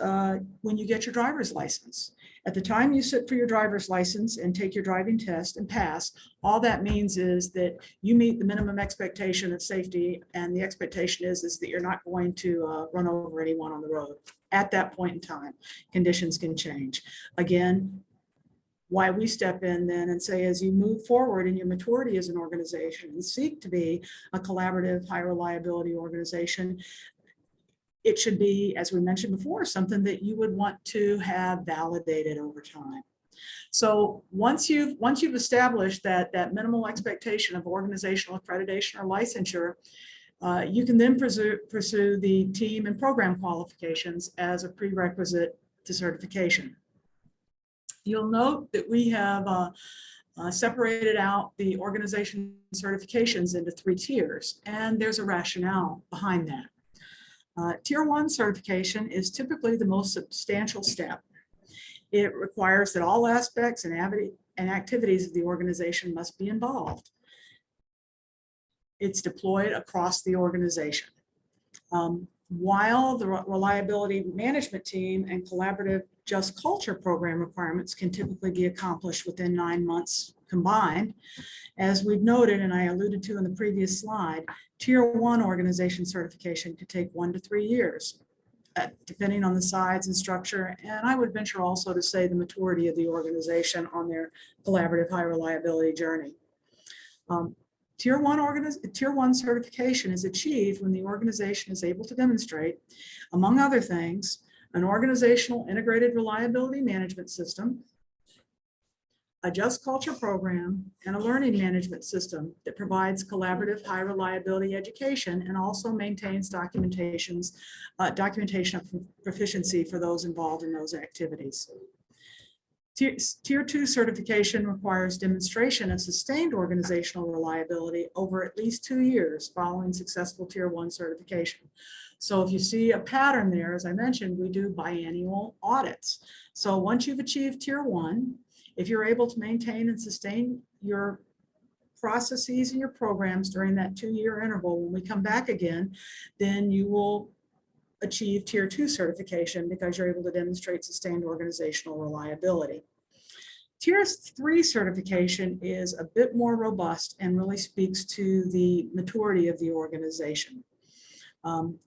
when you get your driver's license. At the time you sit for your driver's license and take your driving test and pass, all that means is that you meet the minimum expectation of safety, and the expectation is that you're not going to run over anyone on the road. At that point in time, conditions can change. Again, why we step in then and say, as you move forward in your maturity as an organization and seek to be a collaborative, high reliability organization, it should be, as we mentioned before, something that you would want to have validated over time. So once you've established that minimal expectation of organizational accreditation or licensure, you can then pursue the team and program qualifications as a prerequisite to certification. You'll note that we have separated out the organization certifications into 3 tiers, and there's a rationale behind that. Tier 1 certification is typically the most substantial step. It requires that all aspects and activities of the organization must be involved. It's deployed across the organization. While the reliability management team and collaborative just culture program requirements can typically be accomplished within 9 months combined, as we've noted and I alluded to in the previous slide, Tier 1 organization certification could take 1 to 3 years, depending on the size and structure. And I would venture also to say the maturity of the organization on their collaborative high reliability journey. Tier 1 certification is achieved when the organization is able to demonstrate, among other things, an organizational integrated reliability management system, a just culture program, and a learning management system that provides collaborative high reliability education and also maintains documentation of proficiency for those involved in those activities. Tier 2 certification requires demonstration of sustained organizational reliability over at least 2 years following successful Tier 1 certification. So if you see a pattern there, as I mentioned, we do biannual audits. So once you've achieved Tier 1, if you're able to maintain and sustain your processes and your programs during that 2-year interval, when we come back again, then you will achieve Tier 2 certification because you're able to demonstrate sustained organizational reliability. Tier 3 certification is a bit more robust and really speaks to the maturity of the organization.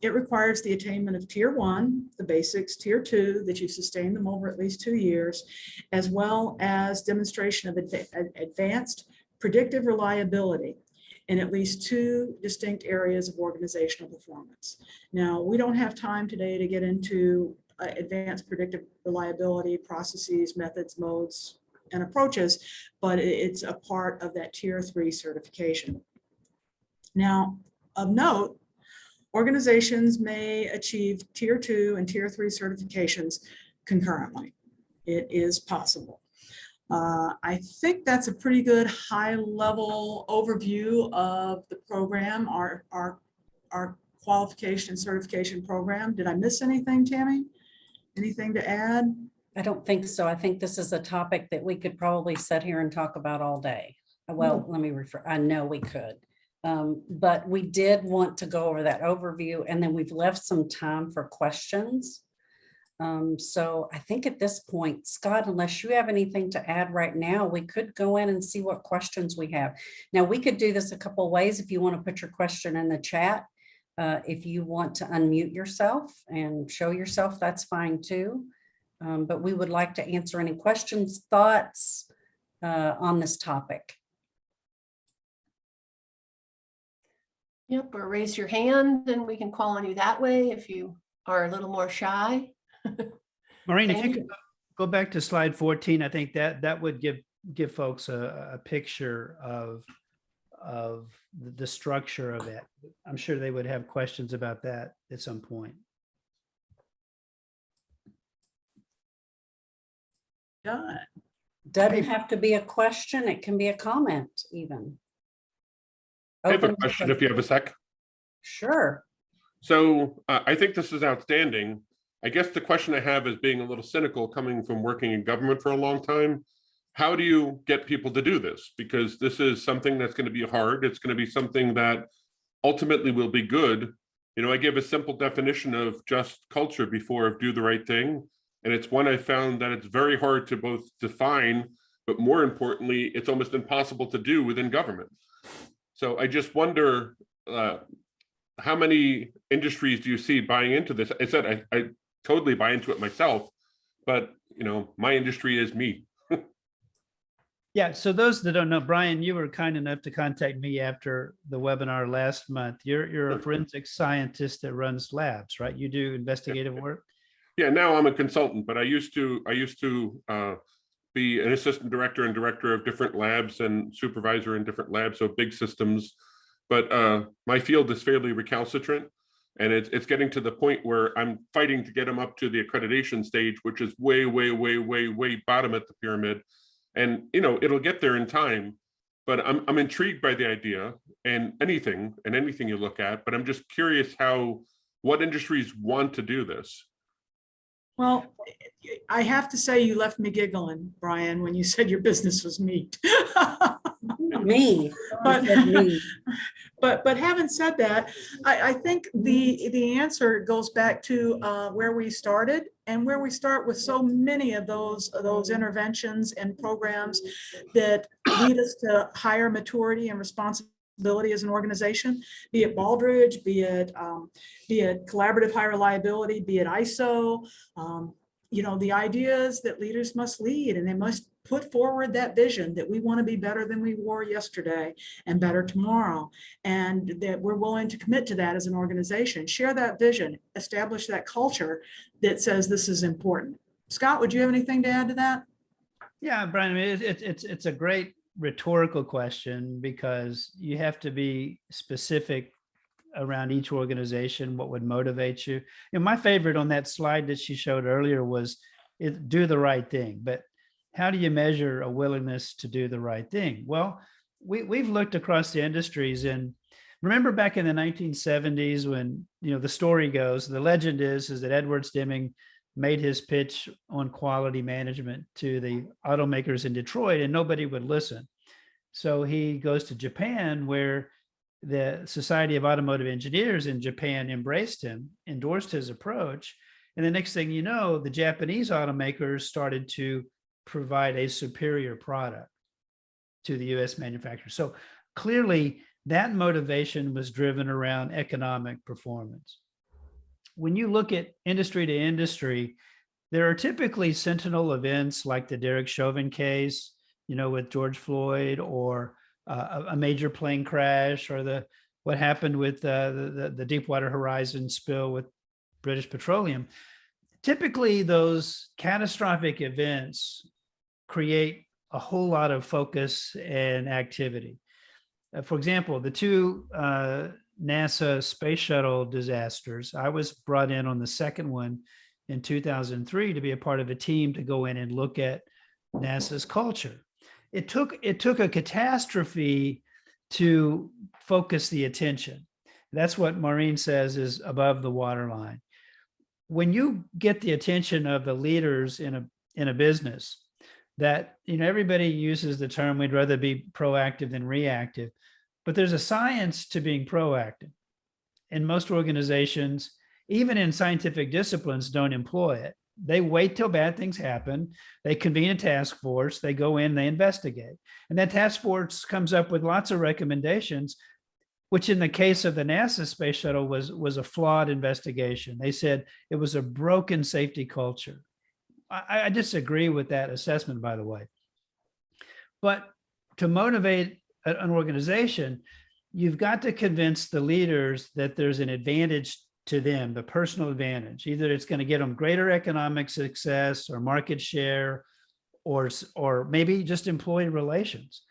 It requires the attainment of Tier 1, the basics, Tier 2, that you sustain them over at least 2 years, as well as demonstration of advanced predictive reliability in at least 2 distinct areas of organizational performance. Now, we don't have time today to get into advanced predictive reliability processes, methods, modes, and approaches, but it's a part of that Tier 3 certification. Now, of note, organizations may achieve Tier 2 and Tier 3 certifications concurrently. It is possible. I think that's a pretty good high-level overview of the program, our qualification and certification program. Did I miss anything, Tammy? Anything to add? I don't think so. I think this is a topic that we could probably sit here and talk about all day. Well, let me refer, I know we could. But we did want to go over that overview, and then we've left some time for questions. So I think at this point, Scott, unless you have anything to add right now, we could go in and see what questions we have. Now, we could do this a couple of ways. If you want to put your question in the chat, if you want to unmute yourself and show yourself, that's fine too. But we would like to answer any questions, thoughts on this topic. Yep, or raise your hand and we can call on you that way if you are a little more shy. Maureen, if you could go back to slide 14, I think that would give folks a picture of the structure of it. I'm sure they would have questions about that at some point. Doesn't have to be a question. It can be a comment even. I have a question if you have a sec. Sure. So I think this is outstanding. I guess the question I have is, being a little cynical, coming from working in government for a long time, how do you get people to do this? Because this is something that's going to be hard. It's going to be something that ultimately will be good. You know, I gave a simple definition of just culture before of do the right thing. And it's one I found that it's very hard to both define, but more importantly, it's almost impossible to do within government. So I just wonder, how many industries do you see buying into this? I said I totally buy into it myself, but you know, my industry is me. Yeah, so those that don't know, Brian, you were kind enough to contact me after the webinar last month. You're a forensic scientist that runs labs, right? You do investigative work? Yeah, now I'm a consultant, but I used to be an assistant director and director of different labs and supervisor in different labs, so big systems. But my field is fairly recalcitrant, and it's getting to the point where I'm fighting to get them up to the accreditation stage, which is way, way, way, way, way bottom at the pyramid. And it'll get there in time, but I'm intrigued by the idea and anything you look at. But I'm just curious what industries want to do this. Well, I have to say you left me giggling, Brian, when you said your business was meat. Me. But- You said me. But having said that, I think the answer goes back to where we started, and where we start with so many of those interventions and programs that lead us to higher maturity and responsibility as an organization, be it Baldrige, be it collaborative high reliability, be it ISO. The idea is that leaders must lead, and they must put forward that vision that we want to be better than we were yesterday and better tomorrow, and that we're willing to commit to that as an organization, share that vision, establish that culture that says this is important. Scott, would you have anything to add to that? Yeah, Brian, I mean, it's a great rhetorical question, because you have to be specific around each organization, what would motivate you. My favorite on that slide that she showed earlier was do the right thing. But how do you measure a willingness to do the right thing? Well, we've looked across the industries, and remember back in the 1970s when, the story goes, the legend is that Edward Deming made his pitch on quality management to the automakers in Detroit, and nobody would listen. So he goes to Japan, where the Society of Automotive Engineers in Japan embraced him, endorsed his approach. And the next thing you know, the Japanese automakers started to provide a superior product to the US manufacturers. So clearly that motivation was driven around economic performance. When you look at industry to industry, there are typically sentinel events like the Derek Chauvin case, with George Floyd, or a major plane crash, or what happened with the Deepwater Horizon spill with British Petroleum. Typically, those catastrophic events create a whole lot of focus and activity. For example, the two NASA space shuttle disasters, I was brought in on the second one in 2003 to be a part of a team to go in and look at NASA's culture. It took a catastrophe to focus the attention. That's what Maureen says is above the waterline. When you get the attention of the leaders in a business, that everybody uses the term, we'd rather be proactive than reactive, but there's a science to being proactive. And most organizations, even in scientific disciplines, don't employ it. They wait till bad things happen. They convene a task force, they go in, they investigate. And that task force comes up with lots of recommendations, which in the case of the NASA space shuttle was a flawed investigation. They said it was a broken safety culture. I disagree with that assessment, by the way. But to motivate an organization, you've got to convince the leaders that there's an advantage to them, the personal advantage. Either it's going to get them greater economic success or market share, or maybe just employee relations.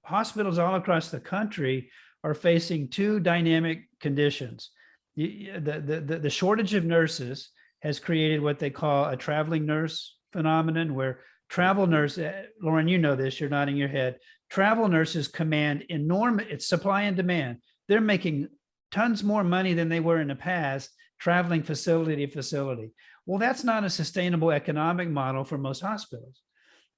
Hospitals all across the country are facing two dynamic conditions. The shortage of nurses has created what they call a traveling nurse phenomenon, where travel nurse, Lauren, this, you're nodding your head. Travel nurses command enormous, it's supply and demand. They're making tons more money than they were in the past, traveling facility to facility. Well, that's not a sustainable economic model for most hospitals.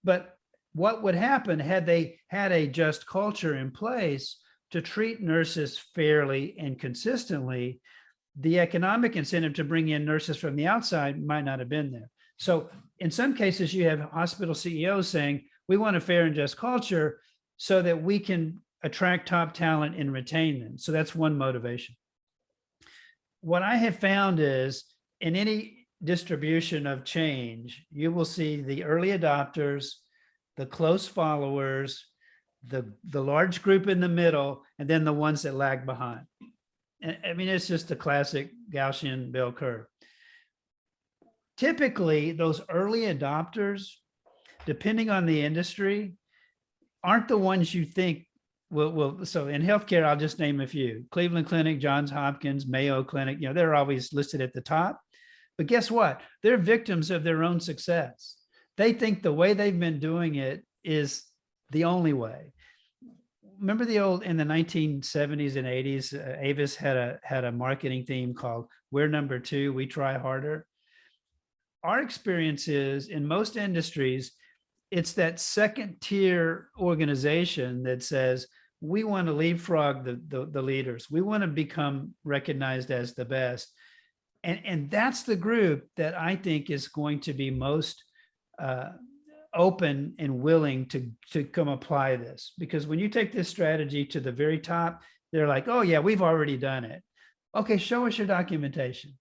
But what would happen had they had a just culture in place to treat nurses fairly and consistently? The economic incentive to bring in nurses from the outside might not have been there. So in some cases, you have hospital CEOs saying, we want a fair and just culture so that we can attract top talent and retain them. So that's one motivation. What I have found is in any distribution of change, you will see the early adopters, the close followers, the large group in the middle, and then the ones that lag behind. And I mean, it's just a classic Gaussian bell curve. Typically, those early adopters, depending on the industry, aren't the ones you think will. So in healthcare, I'll just name a few: Cleveland Clinic, Johns Hopkins, Mayo Clinic. You know, they're always listed at the top. But guess what? They're victims of their own success. They think the way they've been doing it is the only way. Remember in the 1970s and 80s, Avis had a marketing theme called "We're number two, we try harder." Our experience is in most industries, it's that second tier organization that says, we want to leapfrog the leaders. We want to become recognized as the best. And that's the group that I think is going to be most open and willing to come apply this. Because when you take this strategy to the very top, they're like, oh yeah, we've already done it. Okay, show us your documentation.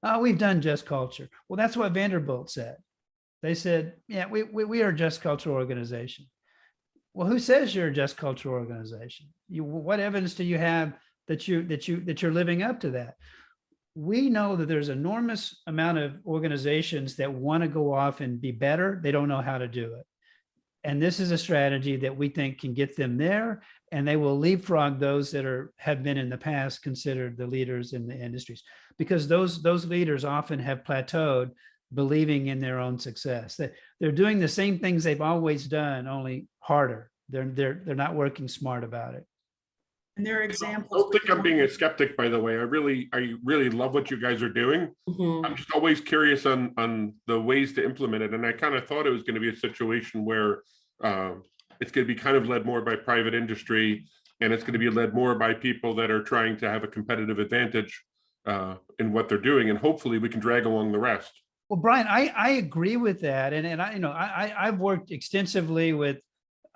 Oh, we've done just culture. Well, that's what Vanderbilt said. They said, yeah, we are a just culture organization. Well, who says you're a just culture organization? What evidence do you have that you're living up to that? We know that there's enormous amount of organizations that want to go off and be better. They don't know how to do it. And this is a strategy that we think can get them there, and they will leapfrog those that have been in the past considered the leaders in the industries, because those leaders often have plateaued, believing in their own success. They're doing the same things they've always done, only harder. They're not working smart about it. And there are I examples. don't think I'm being a skeptic, by the way. I really love what you guys are doing. Mhm. I'm just always curious on the ways to implement it. And I kind of thought it was going to be a situation where it's going to be kind of led more by private industry, and it's going to be led more by people that are trying to have a competitive advantage in what they're doing. And hopefully we can drag along the rest. Well, Brian, I agree with that. And I've worked extensively with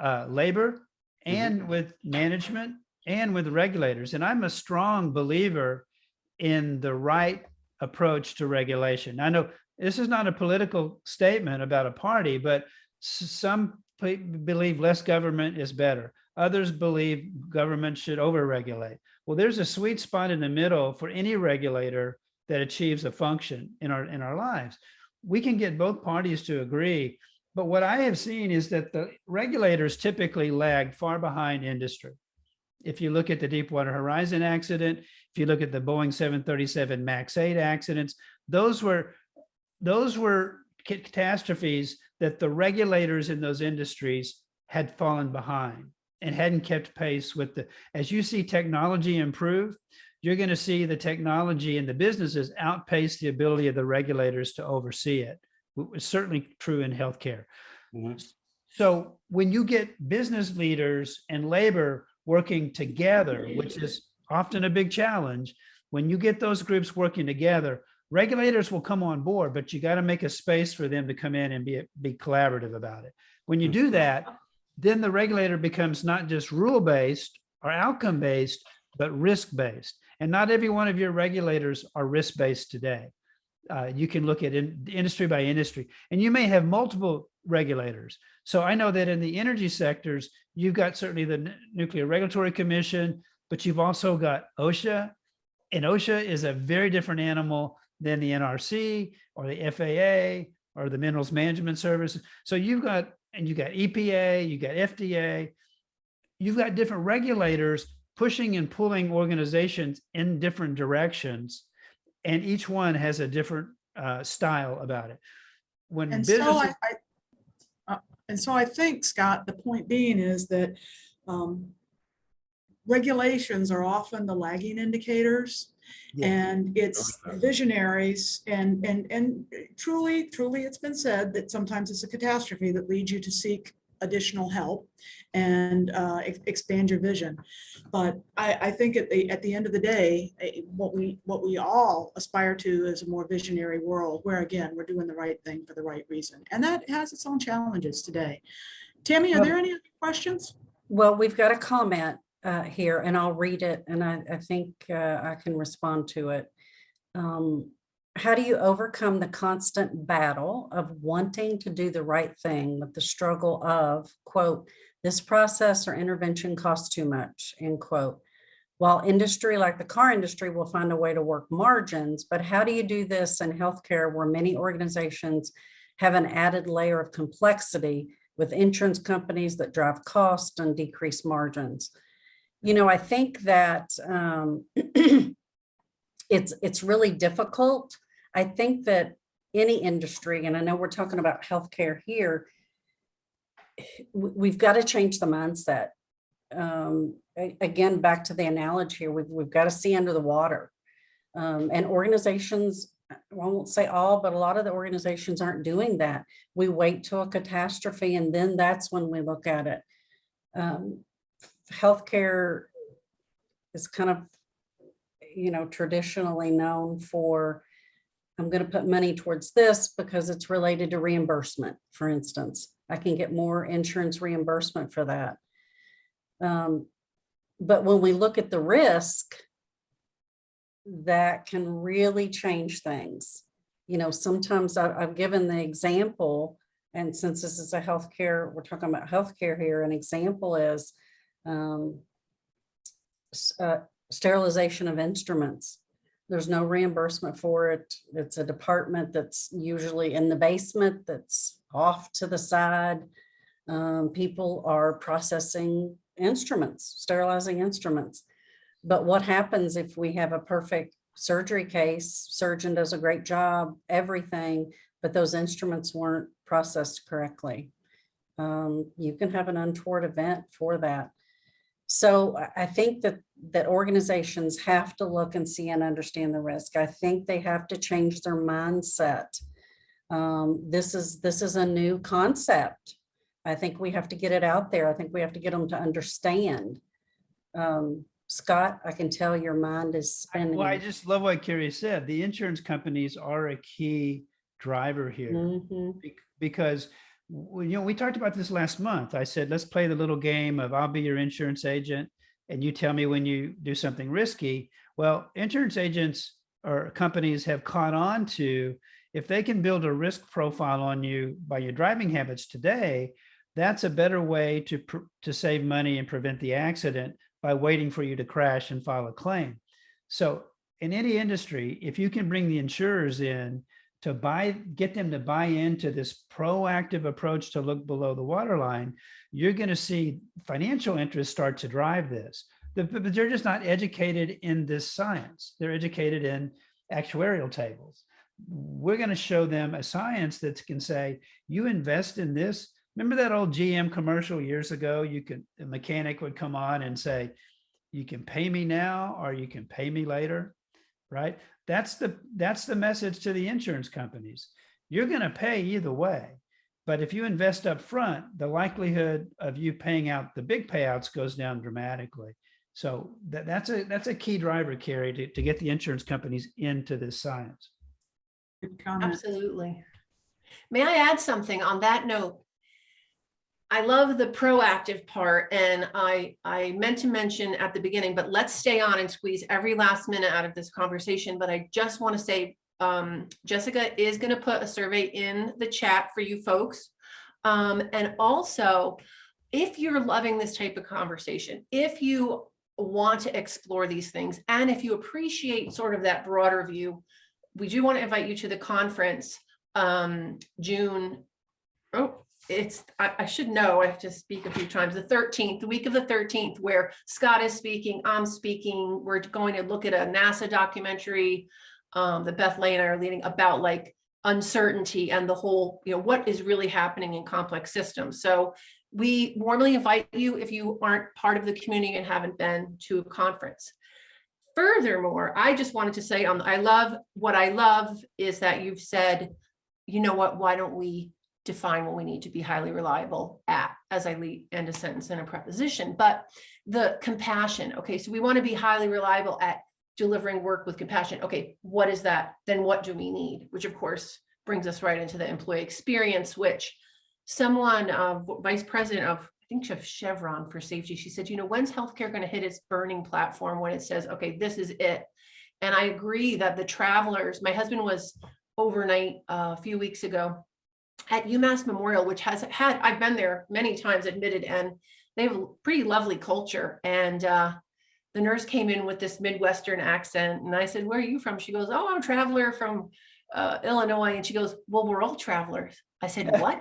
labor and with management and with regulators. And I'm a strong believer in the right approach to regulation. I know this is not a political statement about a party, but some believe less government is better. Others believe government should overregulate. Well, there's a sweet spot in the middle for any regulator that achieves a function in our lives. We can get both parties to agree. But what I have seen is that the regulators typically lag far behind industry. If you look at the Deepwater Horizon accident, if you look at the Boeing 737 MAX 8 accidents, those were catastrophes that the regulators in those industries had fallen behind and hadn't kept pace with as you see technology improve, you're going to see the technology and the businesses outpace the ability of the regulators to oversee it. It's certainly true in healthcare. Mhm. So when you get business leaders and labor working together, which is often a big challenge, when you get those groups working together, regulators will come on board, but you got to make a space for them to come in and be collaborative about it. When you do that, then the regulator becomes not just rule-based or outcome-based, but risk-based. And not every one of your regulators are risk-based today. You can look at industry by industry, and you may have multiple regulators. So I know that in the energy sectors, you've got certainly the Nuclear Regulatory Commission, but you've also got OSHA, and OSHA is a very different animal than the NRC or the FAA or the Minerals Management Service. So you've got EPA, you've got FDA, you've got different regulators pushing and pulling organizations in different directions, and each one has a different style about it. When And businesses, so I think, Scott, the point being is that regulations are often the lagging indicators. Yeah. And it's visionaries and truly it's been said that sometimes it's a catastrophe that leads you to seek additional help and expand your vision. But I think at the end of the day, what we all aspire to is a more visionary world where, again, we're doing the right thing for the right reason. And that has its own challenges today. Tammy, are there any other questions? Well, we've got a comment here, and I'll read it, and I think I can respond to it. how do you overcome the constant battle of wanting to do the right thing with the struggle of, quote, this process or intervention costs too much, end quote. While industry like the car industry will find a way to work margins, but how do you do this in healthcare where many organizations have an added layer of complexity with insurance companies that drive cost and decrease margins? You know, I think that it's really difficult. I think that any industry, and I know we're talking about healthcare here, we've got to change the mindset. Again, back to the analogy here, we've got to see under the water. And organizations, I won't say all, but a lot of the organizations aren't doing that. We wait till a catastrophe, and then that's when we look at it. Healthcare is kind of, you know, traditionally known for, I'm going to put money towards this because it's related to reimbursement, for instance. I can get more insurance reimbursement for that. But when we look at the risk, that can really change things. You know, sometimes I've given the example, and since this is a healthcare, we're talking about healthcare here, an example is sterilization of instruments. There's no reimbursement for it. It's a department that's usually in the basement, that's off to the side. People are processing instruments, sterilizing instruments. But what happens if we have a perfect surgery case? Surgeon does a great job, everything, but those instruments weren't processed correctly. You can have an untoward event for that. So I think that organizations have to look and see and understand the risk. I think they have to change their mindset. This is a new concept. I think we have to get it out there. I think we have to get them to understand. Scott, I can tell your mind is spinning. Well, I just love what Carrie said. The insurance companies are a key driver here because, you know, we talked about this last month. I said, let's play the little game of I'll be your insurance agent and you tell me when you do something risky. Well, insurance agents or companies have caught on to, if they can build a risk profile on you by your driving habits today, that's a better way to save money and prevent the accident by waiting for you to crash and file a claim. So in any industry, if you can bring the insurers in to get them to buy into this proactive approach to look below the waterline, you're going to see financial interests start to drive this. But they're just not educated in this science. They're educated in actuarial tables. We're going to show them a science that can say, you invest in this. Remember that old GM commercial years ago? The mechanic would come on and say, you can pay me now or you can pay me later, right? That's the message to the insurance companies. You're going to pay either way. But if you invest up front, the likelihood of you paying out the big payouts goes down dramatically. So that's a key driver, Carrie, to get the insurance companies into this science. Good comment. Absolutely. May I add something on that note? I love the proactive part, and I meant to mention at the beginning, but let's stay on and squeeze every last minute out of this conversation. But I just want to say, Jessica is going to put a survey in the chat for you folks. And also, if you're loving this type of conversation, if you want to explore these things, and if you appreciate sort of that broader view, we do want to invite you to the conference, June. I should know, I have to speak a few times, the 13th, the week of the 13th, where Scott is speaking, I'm speaking. We're going to look at a NASA documentary that Beth Lay and I are leading about like uncertainty and the whole, you know, what is really happening in complex systems. So we warmly invite you if you aren't part of the community and haven't been to a conference. Furthermore, I just wanted to say, what I love is that you've said, you know what, why don't we define what we need to be highly reliable at, as I end a sentence in a preposition, but the compassion. Okay, so we want to be highly reliable at delivering work with compassion. Okay, what is that? Then what do we need? Which of course brings us right into the employee experience, which someone, vice president of, I think of Chevron for safety, she said, you know, when's healthcare going to hit its burning platform when it says, okay, this is it? And I agree that the travelers, my husband was overnight a few weeks ago at UMass Memorial, which I've been there many times, admitted, and they have a pretty lovely culture. And the nurse came in with this Midwestern accent, and I said, "Where are you from?" She goes, "Oh, I'm a traveler from Illinois." And she goes, "Well, we're all travelers." I said, "What?"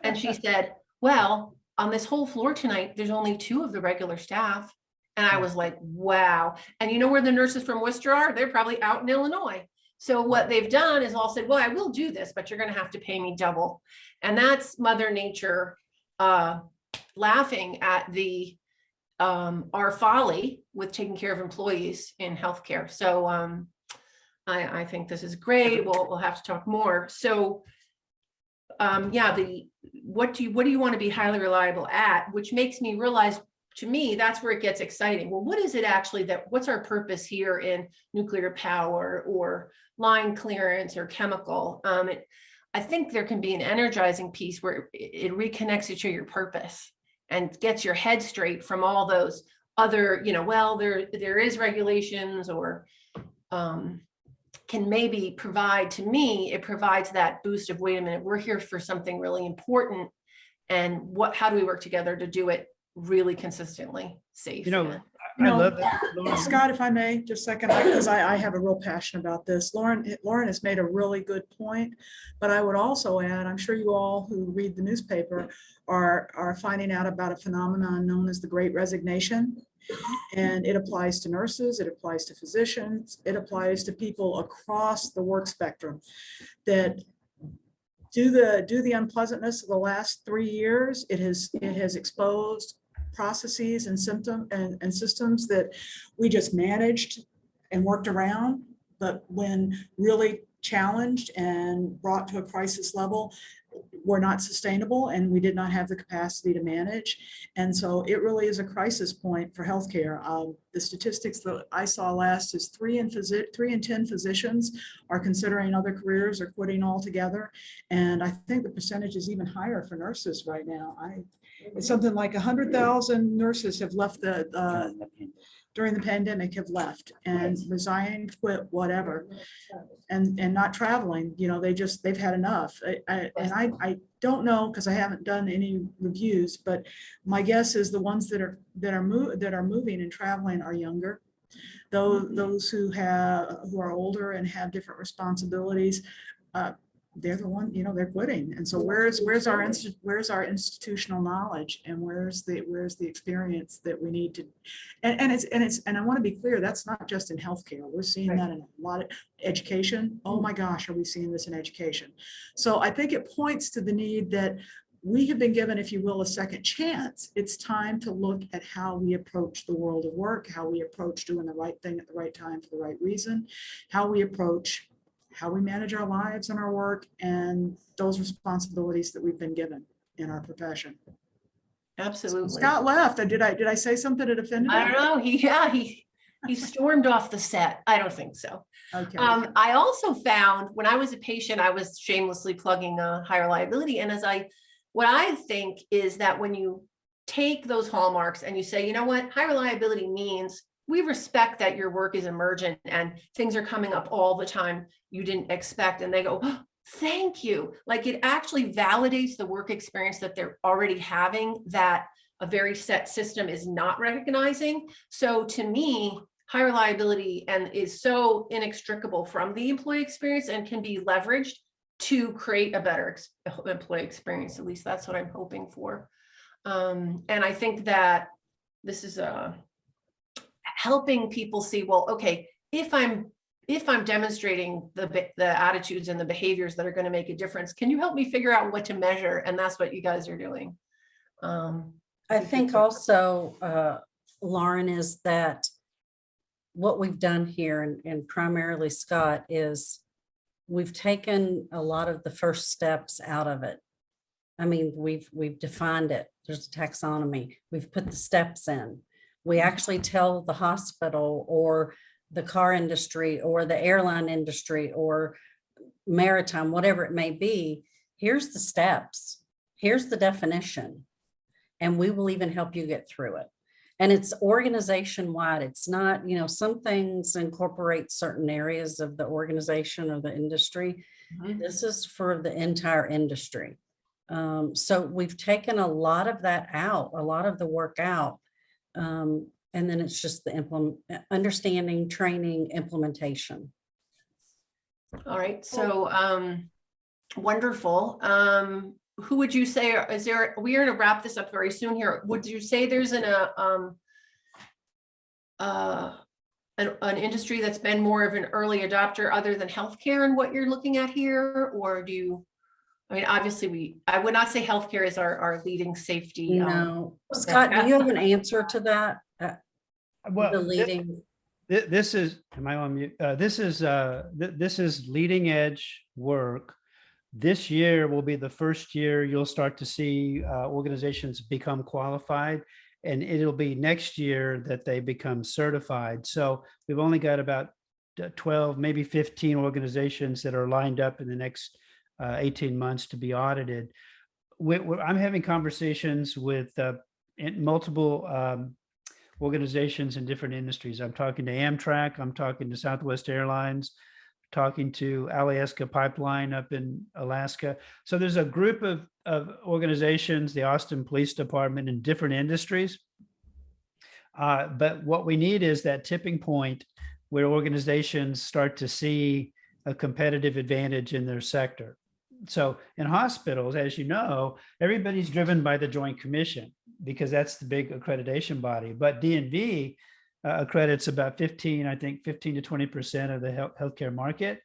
And she said, "Well, on this whole floor tonight, there's only 2 of the regular staff." And I was like, wow. And you know where the nurses from Worcester are? They're probably out in Illinois. So what they've done is all said, "Well, I will do this, but you're going to have to pay me double." And that's Mother Nature laughing at our folly with taking care of employees in healthcare. So I think this is great. We'll have to talk more. So yeah, what do you want to be highly reliable at, which makes me realize, to me, that's where it gets exciting. Well, what is it actually what's our purpose here in nuclear power or line clearance or chemical? I think there can be an energizing piece where it reconnects you to your purpose and gets your head straight from all those other, well, there is regulations, or can maybe provide, to me, it provides that boost of, wait a minute, we're here for something really important. And how do we work together to do it really consistently safe? I love that. Lauren. Scott, if I may, just a second, because I have a real passion about this. Lauren has made a really good point, but I would also add, I'm sure you all who read the newspaper are finding out about a phenomenon known as the Great Resignation. And it applies to nurses, it applies to physicians, it applies to people across the work spectrum that do the unpleasantness of the last 3 years. It has exposed processes and systems that we just managed and worked around, but when really challenged and brought to a crisis level, were not sustainable, and we did not have the capacity to manage. And so it really is a crisis point for healthcare. The statistics that I saw last is 3 in 10 physicians are considering other careers or quitting altogether. And I think the percentage is even higher for nurses right now. It's something like 100,000 nurses have left during the pandemic, have left and resigned, quit, whatever, and not traveling. They've had enough. I don't know, because I haven't done any reviews, but my guess is the ones that are moving and traveling are younger. Those who are older and have different responsibilities, they're the one, they're quitting. And so where's our institutional knowledge, and where's the experience that we need to, and I want to be clear, that's not just in healthcare. We're seeing that in a lot of education. Oh my gosh, are we seeing this in education? So I think it points to the need that we have been given, if you will, a second chance. It's time to look at how we approach the world of work, how we approach doing the right thing at the right time for the right reason, how we manage our lives and our work and those responsibilities that we've been given in our profession. Absolutely. Scott left. Did I say something that offended him? I don't know. He stormed off the set. I don't think so. Okay. I also found, when I was a patient, I was shamelessly plugging high reliability. And what I think is that when you take those hallmarks and you say, you know what, high reliability means we respect that your work is emergent and things are coming up all the time you didn't expect. And they go, oh, thank you. Like, it actually validates the work experience that they're already having, that a very set system is not recognizing. So to me, high reliability is so inextricable from the employee experience and can be leveraged to create a better employee experience. At least that's what I'm hoping for. And I think that this is helping people see, well, okay, if I'm demonstrating the attitudes and the behaviors that are going to make a difference, can you help me figure out what to measure? And that's what you guys are doing. I think also, Lauren, is that what we've done here, and primarily Scott, is we've taken a lot of the first steps out of it. I mean, we've defined it. There's a taxonomy. We've put the steps in. We actually tell the hospital or the car industry or the airline industry or maritime, whatever it may be, here's the steps, here's the definition, and we will even help you get through it. And it's organization wide. It's not, some things incorporate certain areas of the organization or the industry. This is for the entire industry. So we've taken a lot of that out, a lot of the work out. And then it's just the understanding, training, implementation. All right, so wonderful. Who would you say we are going to wrap this up very soon here. Would you say there's an industry that's been more of an early adopter other than healthcare in what you're looking at here? Or obviously I would not say healthcare is our leading safety. No, Scott, do you have an answer to that? Well, The leading. this is, am I on mute? This is leading edge work. This year will be the first year you'll start to see organizations become qualified, and it'll be next year that they become certified. So we've only got about 12, maybe 15 organizations that are lined up in the next 18 months to be audited. I'm having conversations with multiple organizations in different industries. I'm talking to Amtrak, I'm talking to Southwest Airlines, talking to Alaska Pipeline up in Alaska. So there's a group of organizations, the Austin Police Department, in different industries. But what we need is that tipping point where organizations start to see a competitive advantage in their sector. So in hospitals, as you know, everybody's driven by the Joint Commission because that's the big accreditation body. But DNV accredits about 15 to 20% of the healthcare market.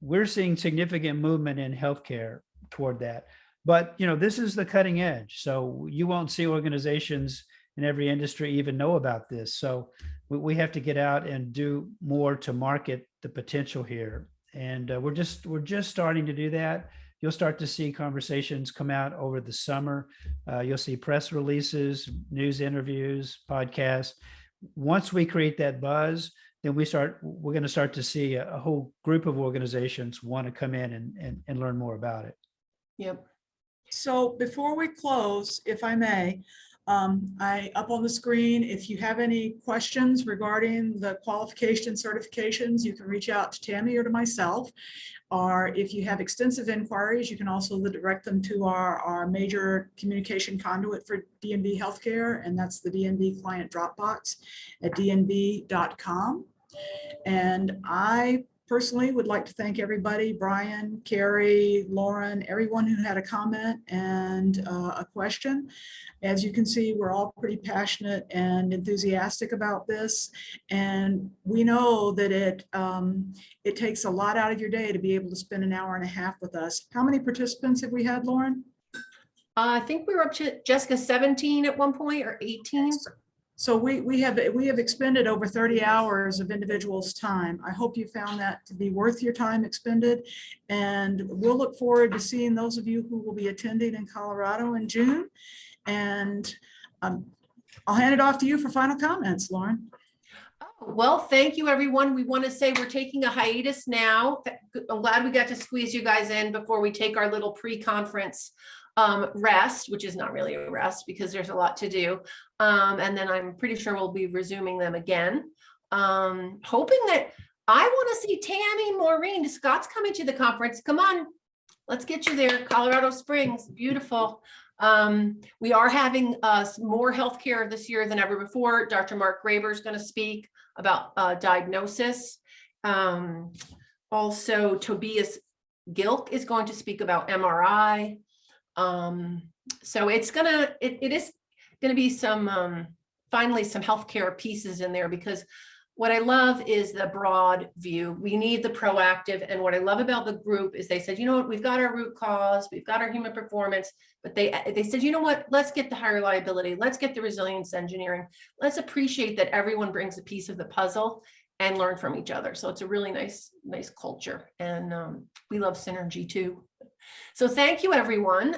We're seeing significant movement in healthcare toward that. But this is the cutting edge. So you won't see organizations in every industry even know about this. So we have to get out and do more to market the potential here. And we're just starting to do that. You'll start to see conversations come out over the summer. You'll see press releases, news interviews, podcasts. Once we create that buzz, then we're going to start to see a whole group of organizations want to come in and learn more about it. Yep. So before we close, if I may, up on the screen, if you have any questions regarding the qualification certifications, you can reach out to Tammy or to myself. Or if you have extensive inquiries, you can also direct them to our major communication conduit for DNV Healthcare, and that's the DNV client Dropbox at dnv.com. And I personally would like to thank everybody, Brian, Carrie, Lauren, everyone who had a comment and a question. As you can see, we're all pretty passionate and enthusiastic about this. And we know that it takes a lot out of your day to be able to spend an hour and a half with us. How many participants have we had, Lauren? I think we were up to, Jessica, 17 at one point, or 18. So we have expended over 30 hours of individuals' time. I hope you found that to be worth your time expended. And we'll look forward to seeing those of you who will be attending in Colorado in June. And I'll hand it off to you for final comments, Lauren. Well, thank you, everyone. We want to say we're taking a hiatus now. I'm glad we got to squeeze you guys in before we take our little pre-conference rest, which is not really a rest because there's a lot to do. And then I'm pretty sure we'll be resuming them again. Hoping that I want to see Tammy, Maureen, Scott's coming to the conference. Come on, let's get you there. Colorado Springs, beautiful. We are having more healthcare this year than ever before. Dr. Mark Graber is going to speak about diagnosis. Also, Tobias Gilk is going to speak about MRI. So it is going to be some finally some healthcare pieces in there, because what I love is the broad view. We need the proactive. And what I love about the group is they said, you know what, we've got our root cause, we've got our human performance, but they said, you know what, let's get the high reliability, let's get the resilience engineering. Let's appreciate that everyone brings a piece of the puzzle and learn from each other. So it's a really nice culture. And we love synergy too. So thank you, everyone.